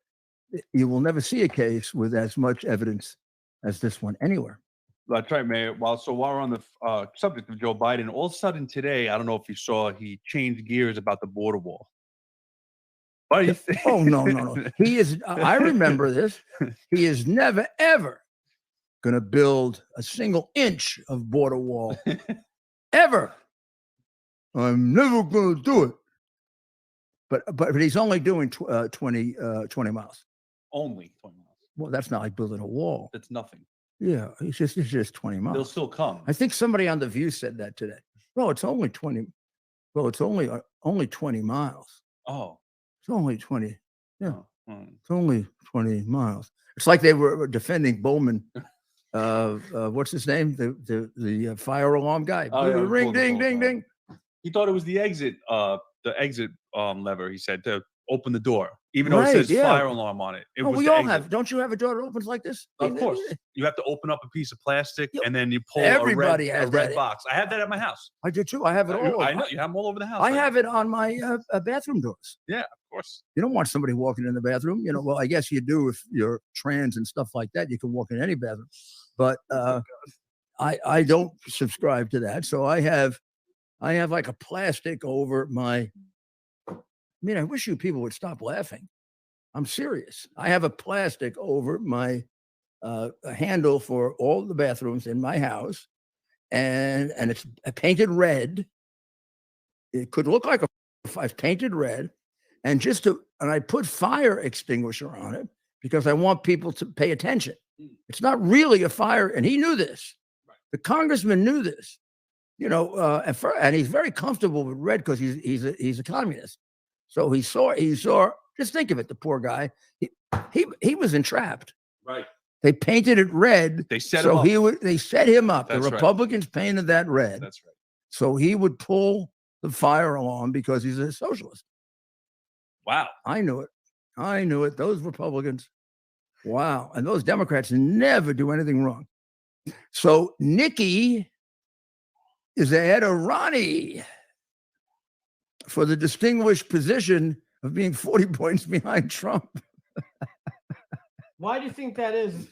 you will never see a case with as much evidence as this one anywhere. That's right, Mayor. While we're on the subject of Joe Biden, all of a sudden today, I don't know if you saw, he changed gears about the border wall. What do you think? Oh, no. He is, I remember this. He is never, ever going to build a single inch of border wall. Ever. I'm never going to do it. But he's only doing 20 miles. Only 20 miles. Well, that's not like building a wall. That's nothing. Yeah, it's just 20 miles. They'll still come. I think somebody on The View said that today. No, it's only 20. Well, it's only 20 miles. Oh. It's only 20. Yeah. Oh. It's only 20 miles. It's like they were defending Bowman. What's his name? The fire alarm guy. Oh, yeah, Ring, ding, ding, ding. He thought it was the exit lever, he said, to open the door, even though Right, it says yeah. fire alarm on it. It Oh, was we the all exit. have. Don't you have a door that opens like this? Of course. You have to open up a piece of plastic Yeah, and then you pull everybody a has red that. box. I have that at my house. I do too. I have it all. I know. You have them all over the house. I have it on my bathroom doors. Yeah, of course. You don't want somebody walking in the bathroom. Well, I guess you do if you're trans and stuff like that. You can walk in any bathroom. But I don't subscribe to that. So I have like a plastic over my. I wish you people would stop laughing. I'm serious. I have a plastic over my handle for all the bathrooms in my house, and it's painted red. It could look like I've painted red, and I put fire extinguisher on it because I want people to pay attention. It's not really a fire, and he knew this. Right. The congressman knew this, and he's very comfortable with red because he's a communist. So he saw. Just think of it. The poor guy. He was entrapped. Right. They painted it red. They set him up. They set him up. That's the Republicans painted that red. That's right. So he would pull the fire alarm because he's a socialist. Wow. I knew it. Those Republicans. Wow. And those Democrats never do anything wrong. So Nikki is ahead of Ronnie for the distinguished position of being 40 points behind Trump. Why do you think that is?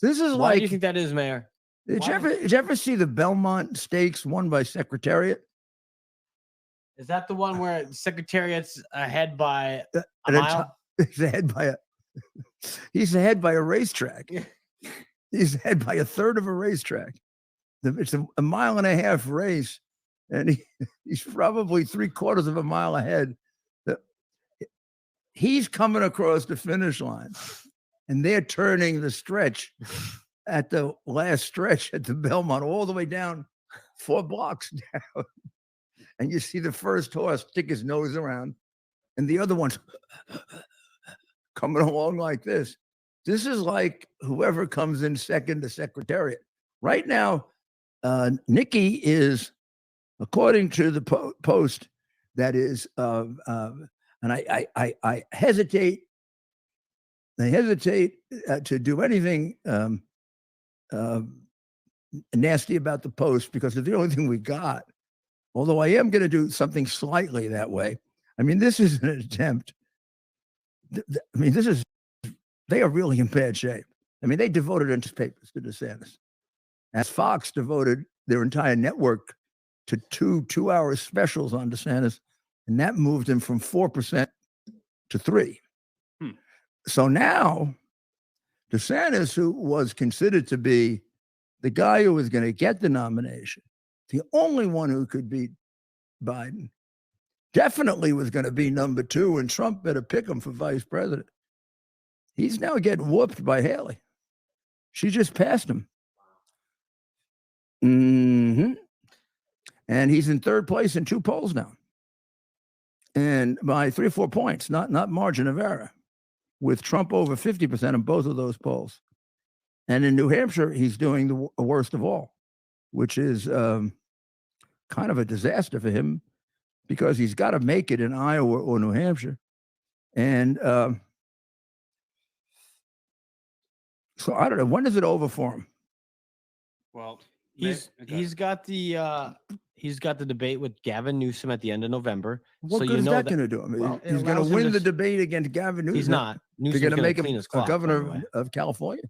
This is Why do you think that is, Mayor? Did you ever see the Belmont Stakes won by Secretariat? Is that the one where Secretariat's ahead by a mile? He's ahead by a racetrack. He's ahead by a third of a racetrack. It's a mile and a half race, and he's probably 3/4 of a mile ahead. He's coming across the finish line, and they're turning the stretch at the last stretch at the Belmont all the way down 4 blocks down. And you see the first horse stick his nose around, and the other one's coming along like this. This is like whoever comes in second to Secretariat. Right now, Nikki is, according to the Post, that is, and I hesitate. I hesitate to do anything nasty about the Post because it's the only thing we got. Although I am going to do something slightly that way. I mean, this is an attempt. They are really in bad shape. I mean, they devoted newspapers to DeSantis. As Fox devoted their entire network to two-hour specials on DeSantis, and that moved him from 4% to 3%. So now, DeSantis, who was considered to be the guy who was going to get the nomination, the only one who could beat Biden, definitely was going to be number 2, and Trump better pick him for vice president. He's now getting whooped by Haley. She just passed him. And he's in 3rd place in 2 polls now. And by 3 or 4 points, not margin of error, with Trump over 50% in both of those polls. And in New Hampshire, he's doing the worst of all, which is kind of a disaster for him because he's got to make it in Iowa or New Hampshire. And so I don't know. When is it over for him? Well, He's got the debate with Gavin Newsom at the end of November. What so good you is know that going to do? I mean, well, it he's going allows to him win to the debate against Gavin Newsom. He's not. They're Newsom's going to make him clean his a clock, by the governor way. of California.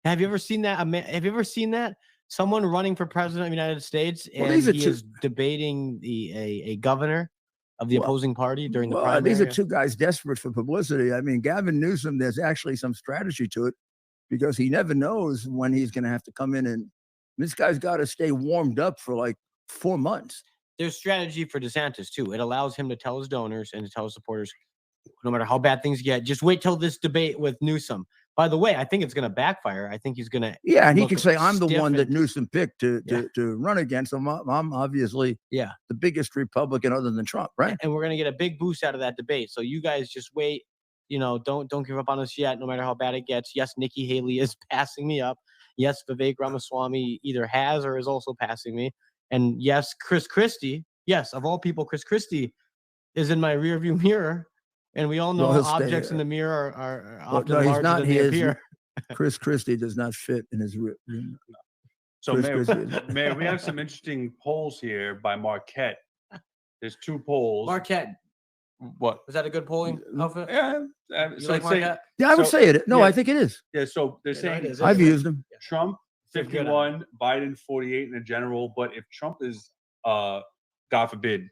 Have you ever seen that? Have you ever seen that? Someone running for president of the United States Well, and these are he two- is debating a governor of the Well, opposing party during the Well, primary. these are 2 guys desperate for publicity. I mean, Gavin Newsom, there's actually some strategy to it because he never knows when he's going to have to come in, and this guy's got to stay warmed up for like 4 months. There's strategy for DeSantis too. It allows him to tell his donors and to tell his supporters, no matter how bad things get, just wait till this debate with Newsom. By the way, I think it's going to backfire. I think he's going to. Yeah, and he look can say, I'm the stiff one that and- Newsom picked to Yeah. run against him. I'm obviously Yeah. the biggest Republican other than Trump, right? And we're going to get a big boost out of that debate. So you guys just wait. You know, don't give up on us yet, no matter how bad it gets. Yes, Nikki Haley is passing me up. Yes, Vivek Ramaswamy either has or is also passing me. And yes, Chris Christie. Yes, of all people, Chris Christie is in my rearview mirror. And we all know Well, he'll stay objects in there. the mirror are Well, often no, he's larger not. than He they is- appear. Chris Christie does not fit in his. So, Chris Mayor, Christie. Mayor, we have some interesting polls here by Marquette. There's 2 polls. Marquette, What? was that a good polling outfit? Yeah. You So like it's saying, Marquette? Yeah, I would So- say it. No, yeah. I think it is. yeah, so they're Yeah, no, saying it is. I've used them. Trump Did good 51, Biden 48 in a general. But if Trump is, God forbid,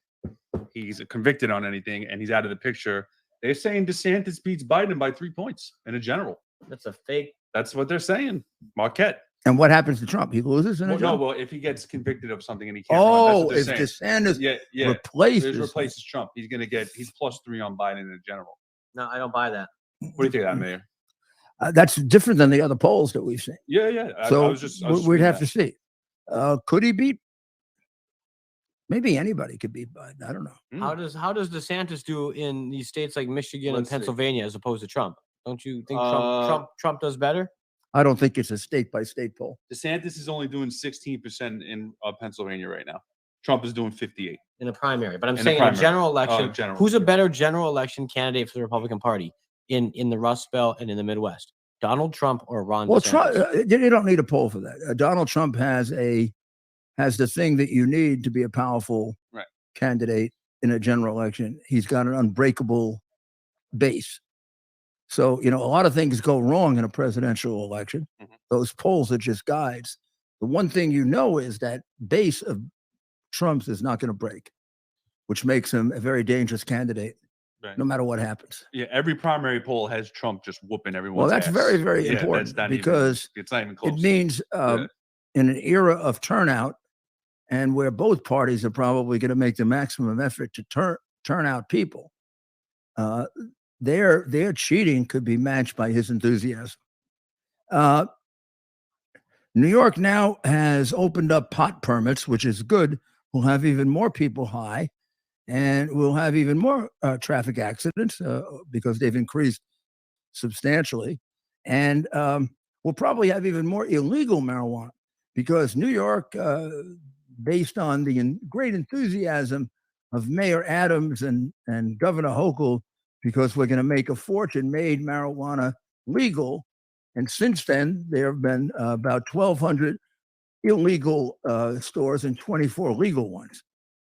he's convicted on anything and he's out of the picture, they're saying DeSantis beats Biden by 3 points in a general. That's a fake. That's what they're saying. Marquette. And what happens to Trump? He loses in a Well, no, job? well, if he gets convicted of something and he can't run, that's Oh, what if they're saying. DeSantis Yeah. replaces Trump, he's going to get, he's +3 on Biden in a general. No, I don't buy that. What do you think of that, Mayor? that's different than the other polls that we've seen. Yeah. I So was just we'd reading have that. to see. Could he beat? Maybe anybody could beat Biden. I don't know. How does DeSantis do in these states like Michigan and Let's see. Pennsylvania as opposed to Trump? Don't you think Uh, Trump does better? I don't think it's a state by state poll. DeSantis is only doing 16% in Pennsylvania right now. Trump is doing 58. In a primary, but I'm In a saying in a primary. general Oh, election, general, who's a yeah. better general election candidate for the Republican Party in the Rust Belt and in the Midwest? Donald Trump or Ron Well, DeSantis? Trump, you don't need a poll for that. Donald Trump has the thing that you need to be a powerful Right. candidate in a general election. He's got an unbreakable base. So, a lot of things go wrong in a presidential election. Mhm. Those polls are just guides. The one thing you know is that base of Trump's is not going to break, which makes him a very dangerous candidate, Right. no matter what happens. Yeah, every primary poll has Trump just whooping everyone. Well, that's very, very important because it's not even close. it means Yeah. in an era of turnout and where both parties are probably going to make the maximum effort to turn out people, their cheating could be matched by his enthusiasm. New York now has opened up pot permits, which is good. We'll have even more people high, and we'll have even more traffic accidents because they've increased substantially. And we'll probably have even more illegal marijuana because New York, based on the great enthusiasm of Mayor Adams and Governor Hochul, because we're going to make a fortune, made marijuana legal. And since then, there have been about 1,200 illegal stores and 24 legal ones.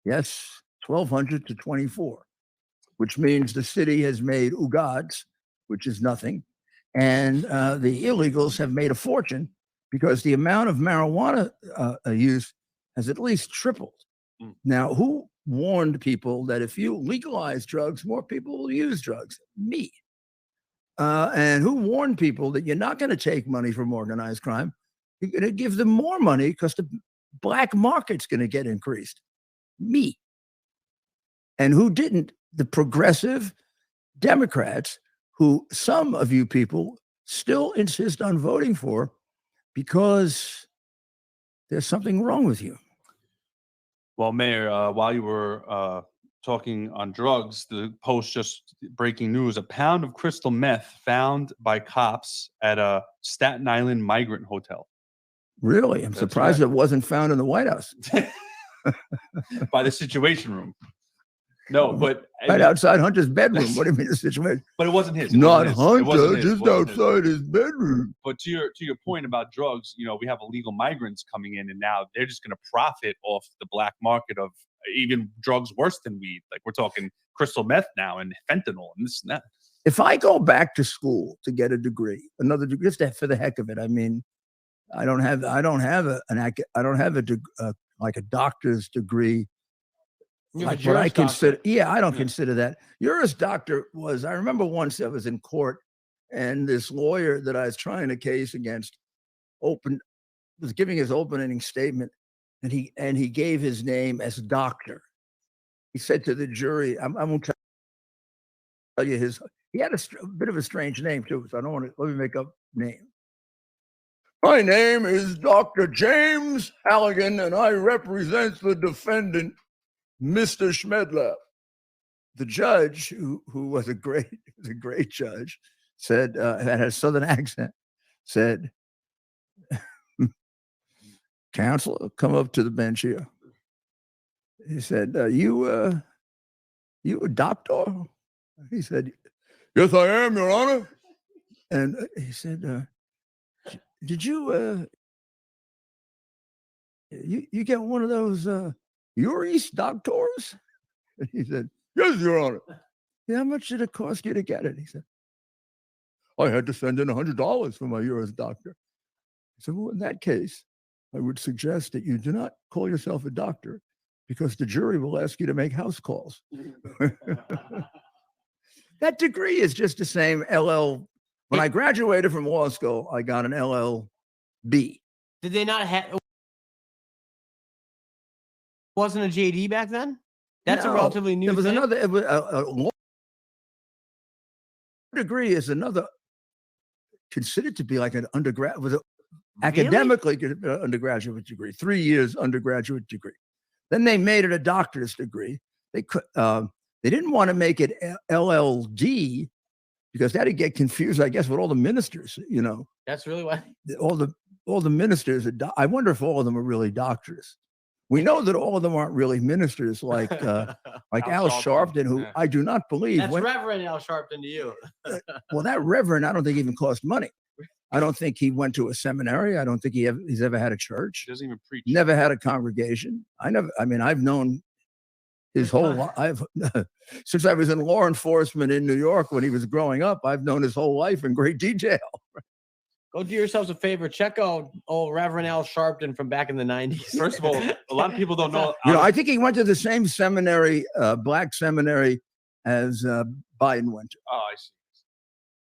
Yes, 1,200 to 24, which means the city has made ugads, which is nothing. And the illegals have made a fortune because the amount of marijuana use has at least tripled. Now, who warned people that if you legalize drugs, more people will use drugs? Me. And who warned people that you're not going to take money from organized crime? You're going to give them more money because the black market's going to get increased. Me. And who didn't? The progressive Democrats, who some of you people still insist on voting for because there's something wrong with you. Well, Mayor, while you were talking on drugs, the Post just breaking news: a pound of crystal meth found by cops at a Staten Island migrant hotel. Really? I'm That's surprised right. it wasn't found in the White House. By the Situation Room. No, but Right outside Hunter's bedroom. What do you mean the situation? But it wasn't his. It Not wasn't his. It wasn't Hunter, his. It just wasn't his. outside his bedroom. But to your point about drugs, we have illegal migrants coming in, and now they're just going to profit off the black market of even drugs worse than weed. Like we're talking crystal meth now and fentanyl and this and that. If I go back to school to get a degree, another degree, just for the heck of it, I mean, I don't have like a doctor's degree. Like what I consider, I don't consider that. Juris Doctor I remember once I was in court and this lawyer that I was trying a case against was giving his opening statement and he gave his name as doctor. He said to the jury, I won't tell you he had a bit of a strange name too, so I don't want to, let me make up name. My name is Dr. James Halligan and I represent the defendant, Mr. Schmedler. The judge, who was a great judge, said, had a southern accent, said, "Counselor, come up to the bench here." He said, you a doctor?" He said, "Yes, I am, Your Honor." And he said, "Did you get one of those Juris Doctors?" And he said, "Yes, Your Honor." "Yeah, how much did it cost you to get it?" He said, "I had to send in $100 for my Juris Doctor." He said, "Well, in that case, I would suggest that you do not call yourself a doctor because the jury will ask you to make house calls." That degree is just the same LL. When I graduated from law school, I got an LLB. Did they not have? Wasn't a JD back then? That's a No, relatively new. There was thing? another. It was a law degree is another considered to be like an undergrad. Was academically an undergraduate degree, 3 years undergraduate degree. Then they made it a doctor's degree. They could. They didn't want to make it LLD because that'd get confused, I guess, with all the ministers. That's really what. All the ministers. I wonder if all of them are really doctors. We know that all of them aren't really ministers, like Al Sharpton, who I do not believe. That's Reverend Al Sharpton to you. Well, that Reverend, I don't think even cost money. I don't think he went to a seminary. I don't think he's ever had a church. He doesn't even preach. Never had a congregation. I've known his whole life. Since I was in law enforcement in New York when he was growing up, I've known his whole life in great detail. Go do yourselves a favor. Check out old Reverend Al Sharpton from back in the 90s. First of all, a lot of people don't know. I think he went to the same seminary, black seminary, as Biden went to. Oh, I see.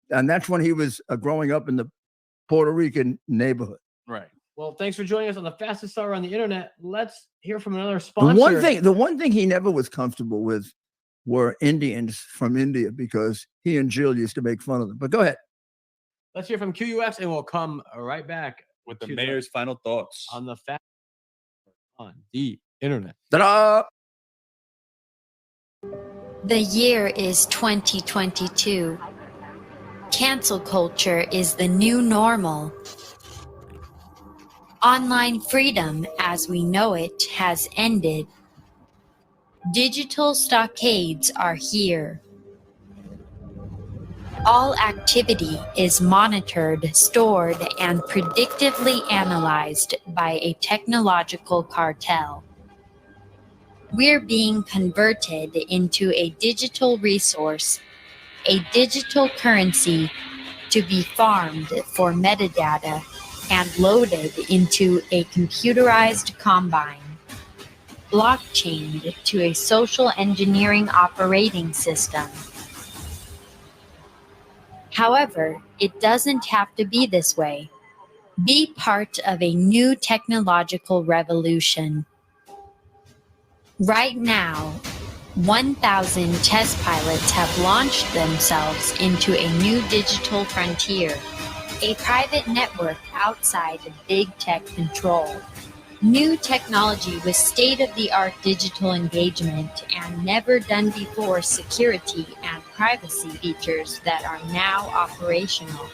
And that's when he was growing up in the Puerto Rican neighborhood. Right. Well, thanks for joining us on the fastest hour on the internet. Let's hear from another sponsor. The one thing he never was comfortable with were Indians from India because he and Jill used to make fun of them. But go ahead. Let's hear from QUX, and we'll come right back with the mayor's final thoughts on the fast on the internet. Ta-da! The year is 2022. Cancel culture is the new normal. Online freedom as we know it has ended. Digital stockades are here. All activity is monitored, stored, and predictively analyzed by a technological cartel. We're being converted into a digital resource, a digital currency to be farmed for metadata and loaded into a computerized combine, blockchained to a social engineering operating system. However, it doesn't have to be this way. Be part of a new technological revolution. Right now, 1,000 test pilots have launched themselves into a new digital frontier, a private network outside of big tech control. New technology with state-of-the-art digital engagement and never-done-before security and privacy features that are now operational.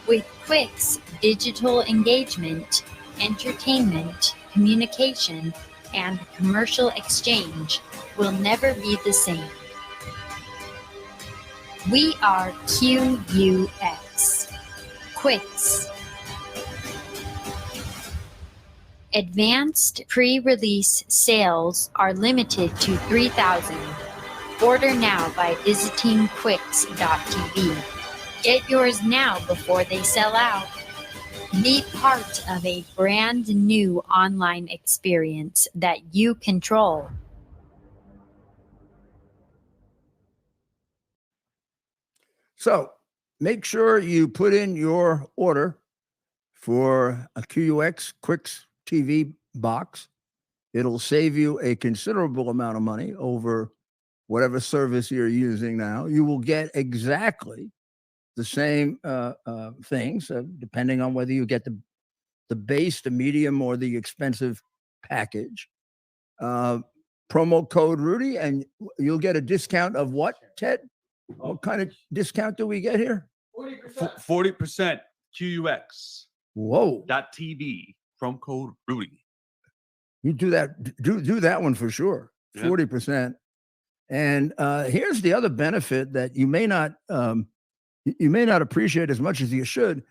With Quick's digital engagement, entertainment, communication, and commercial exchange will never be the same. We are QUX. Quicks. Advanced pre-release sales are limited to 3,000. Order now by visiting quicks.tv. Get yours now before they sell out. Be part of a brand new online experience that you control. So make sure you put in your order for a QUX Quicks TV box. It'll save you a considerable amount of money over whatever service you're using now. You will get exactly the same things, depending on whether you get the base, the medium, or the expensive package. Promo code Rudy, and you'll get a discount of what, Ted? What kind of discount do we get here? 40% QUX. Whoa. .tv. Promo code Rudy. You do that. Do that one for sure. 40%. And here's the other benefit that you may not appreciate as much as you should.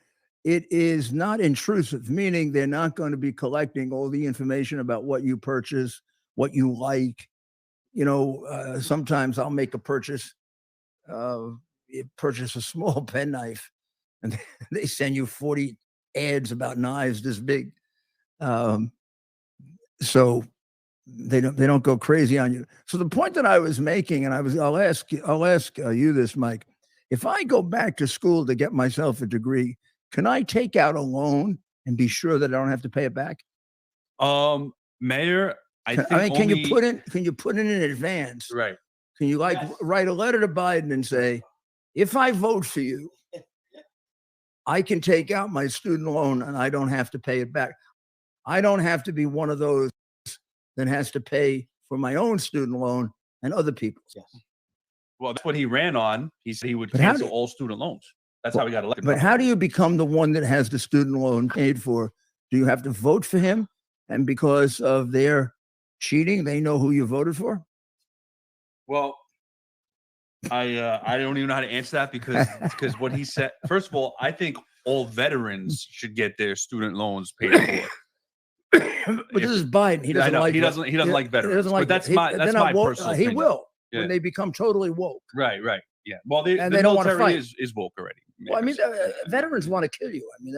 It is not intrusive, meaning they're not going to be collecting all the information about what you purchase, what you like. You know, sometimes I'll make a purchase. You purchase a small penknife, and they send you 40 ads about knives this big. So they don't go crazy on you. So the point that I was making, and I'll ask you this, Mike. If I go back to school to get myself a degree, can I take out a loan and be sure that I don't have to pay it back? Mayor, can you put in advance? Right. Can you write a letter to Biden and say, if I vote for you, I can take out my student loan and I don't have to pay it back. I don't have to be one of those that has to pay for my own student loan and other people's. Yes. Well, that's what he ran on. He said he would cancel all student loans. That's how he got elected. But how do you become the one that has the student loan paid for? Do you have to vote for him? And because of their cheating, they know who you voted for? Well, I don't even know how to answer that because what he said. First of all, I think all veterans should get their student loans paid for. But this is Biden. He doesn't like. He doesn't like veterans. But that's my personal He opinion. will when they become totally woke. Right. Yeah. Well, the don't want to fight. Is woke already. Well, I mean, veterans want to kill you. I mean,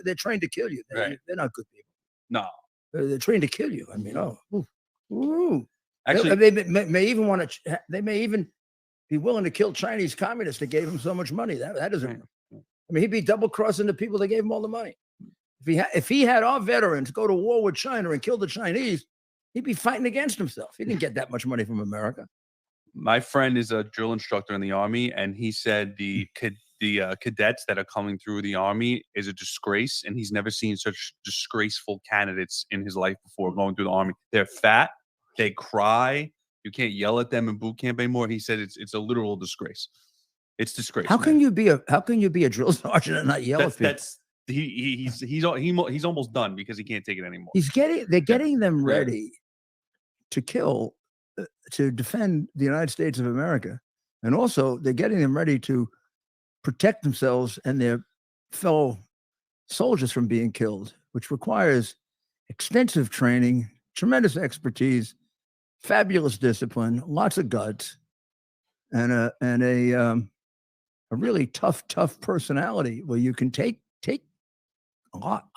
they're trained to kill you. They're not good people. No, they're trained to kill you. I mean, Actually, they may even want to. They may even be willing to kill Chinese communists that gave him so much money. That doesn't. I mean, he'd be double crossing the people that gave him all the money. If he had our veterans go to war with China and kill the Chinese, he'd be fighting against himself. He didn't get that much money from America. My friend is a drill instructor in the Army, and he said the cadets that are coming through the Army is a disgrace, and he's never seen such disgraceful candidates in his life before going through the Army. They're fat, they cry, you can't yell at them in boot camp anymore. He said it's a literal disgrace. It's disgrace. How can you be a drill sergeant and not yell at people? He's almost done because he can't take it anymore. They're getting them ready to kill, to defend the United States of America, and also they're getting them ready to protect themselves and their fellow soldiers from being killed, which requires extensive training, tremendous expertise, fabulous discipline, lots of guts, and a really tough personality where you can take a lot.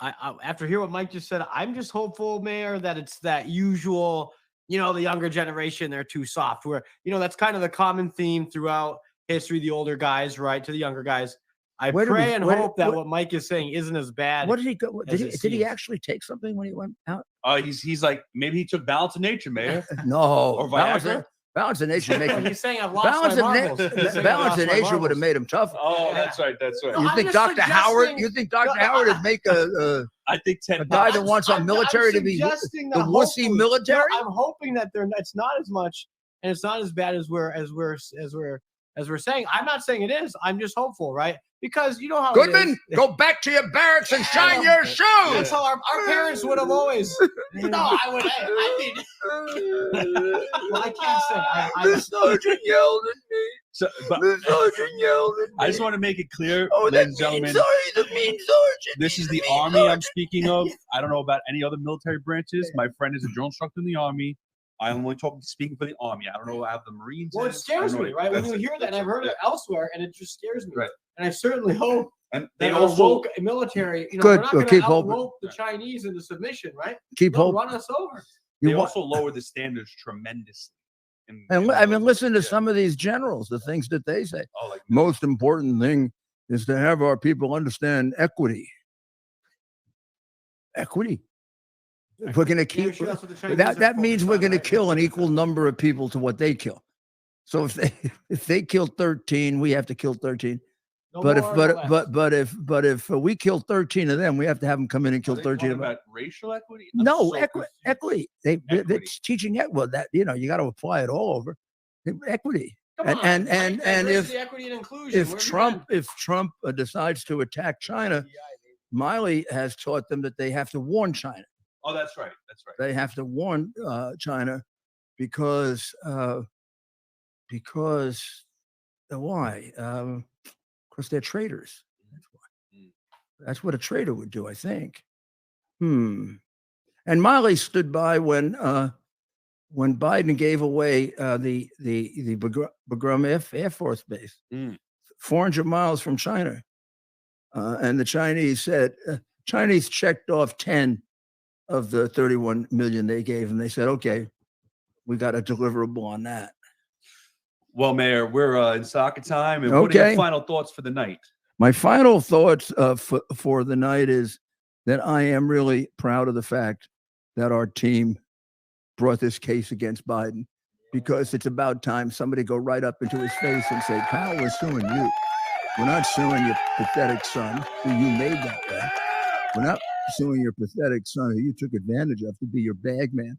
After hearing what Mike just said, I'm just hopeful, Mayor, that it's that usual, the younger generation, they're too soft, where, that's kind of the common theme throughout history, the older guys, right, to the younger guys. I pray and hope that what Mike is saying isn't as bad. What did he go? Did he actually take something when he went out? He's like, maybe he took Balance of Nature, Mayor. No, Or balance Viagra? of, balance of nature make him. He's saying I've lost Balance my of, marbles. He's saying I've balance lost of my nature would have marbles. made him tougher. Oh, that's right. That's right. No, You I'm think just Dr. Howard? suggesting- You think Dr. Howard would make a I think Ted guy that Pops- wants our military to be suggesting the that wussy hopefully- military? No, I'm hoping that it's not as much and it's not as bad as we're saying. I'm not saying it is. I'm just hopeful, right? Because you know how it Goodman, is. go back to your barracks and shine your shoes. That's how our parents would have always. No, I would. I mean, well, I can't say. The sergeant yelled at me. So, but The sergeant yelled at me. I just want to make it clear, Oh, that ladies and mean gentlemen, sergeant, the mean sergeant. this is the mean Army I'm sergeant. speaking of. I don't know about any other military branches. My friend is a drill instructor in the Army. I'm only speaking for the Army. I don't know how the Marines. Well, it is. I scares don't know me, anything. right? When That's you it. hear that, and I've heard it elsewhere, and it just scares me. Right. And I certainly hope And that they our also woke military, Good. we're not Well, going keep to hoping. outwoke the Chinese into submission, right? Keep They'll hope. run us over. they You wa- also lowered the standards tremendously. And I mean, listen to yeah. some of these generals, the things that they say. Oh, like Most important thing is to have our people understand equity. Equity. If we're going to Yeah, keep sure, that's what the Chinese that, are that means focused we're on, going to right? kill an equal number of people to what they kill. So if they kill 13, we have to kill 13. No But if more, no less. but if we kill 13 of them, we have to have them come in and kill Are they 13 talking of them. about racial equity? I'm No, so equity. confused. Equity. Equity. It's teaching well that you got to apply it all over. Equity. Come and- on, and- Mike, and diversity, equity, and inclusion. If Where have you Trump been? decides to attack China, Miley has taught them that they have to warn China. Oh, that's right. That's right. They have to warn China because why? Because they're traitors. That's why. That's what a traitor would do, I think. And Miley stood by when Biden gave away the Bagram Air Force Base, 400 miles from China, and the Chinese said Chinese checked off 10 of the 31 million they gave, and they said, "Okay, we got a deliverable on that." Well, Mayor, we're in soccer time, and what are Okay. your final thoughts for the night? My final thoughts for the night is that I am really proud of the fact that our team brought this case against Biden, because it's about time somebody go right up into his face and say, "Kyle, we're suing you. We're not suing your pathetic son who you made that way. We're not suing your pathetic son who you took advantage of to be your bag man,"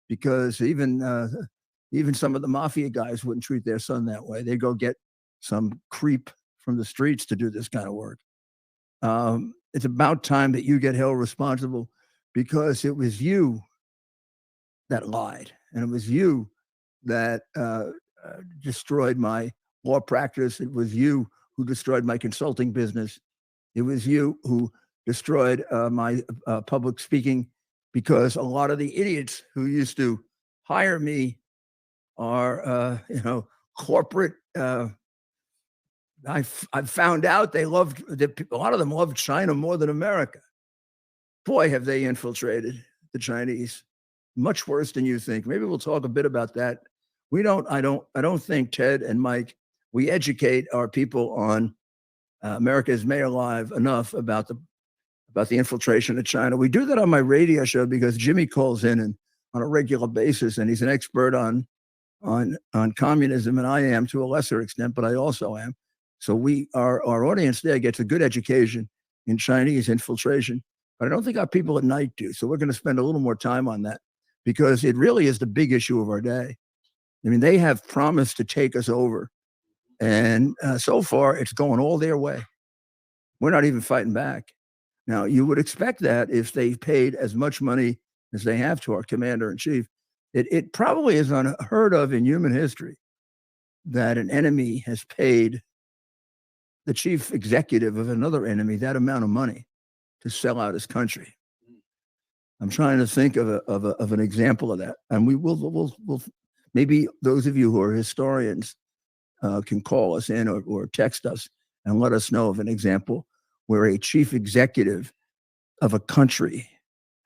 because even some of the mafia guys wouldn't treat their son that way. They go get some creep from the streets to do this kind of work. It's about time that you get held responsible, because it was you that lied, and it was you that destroyed my law practice. It was you who destroyed my consulting business. It was you who destroyed my public speaking, because a lot of the idiots who used to hire me are, corporate. I found out a lot of them loved China more than America. Boy, have they infiltrated the Chinese. Much worse than you think. Maybe we'll talk a bit about that. I don't think Ted and Mike, we educate our people on America is Mayor Live enough about the infiltration of China. We do that on my radio show because Jimmy calls in and on a regular basis, and he's an expert on communism, and I am to a lesser extent, but I also am. So our audience there gets a good education in Chinese infiltration, but I don't think our people at night do. So we're going to spend a little more time on that, because it really is the big issue of our day. I mean, they have promised to take us over, and so far it's going all their way. We're not even fighting back. Now, you would expect that if they paid as much money as they have to our commander-in-chief. It probably is unheard of in human history that an enemy has paid the chief executive of another enemy that amount of money to sell out his country. I'm trying to think of an example of that, and we'll maybe those of you who are historians can call us in or text us and let us know of an example where a chief executive of a country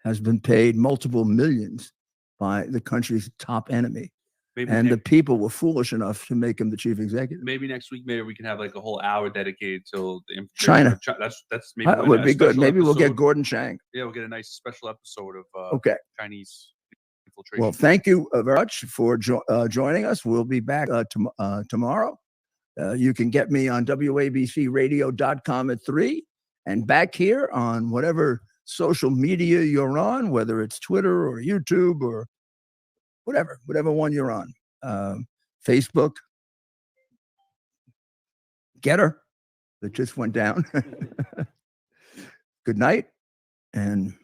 has been paid multiple millions by the country's top enemy Maybe And the next, people were foolish enough to make him the chief executive. maybe next week, maybe we can have like a whole hour dedicated to the infiltration China. of that's maybe That would a be good. special Maybe we'll get episode. Gordon Chang. Yeah, we'll get a nice special episode of Okay. Chinese infiltration. Well, thank you very much for joining us. We'll be back tomorrow. You can get me on WABCRadio.com at 3 and back here on whatever social media you're on, whether it's Twitter or YouTube or whatever one you're on. Facebook, Getter, that just went down. Good night, and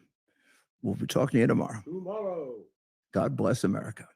we'll be talking to you tomorrow. God bless America.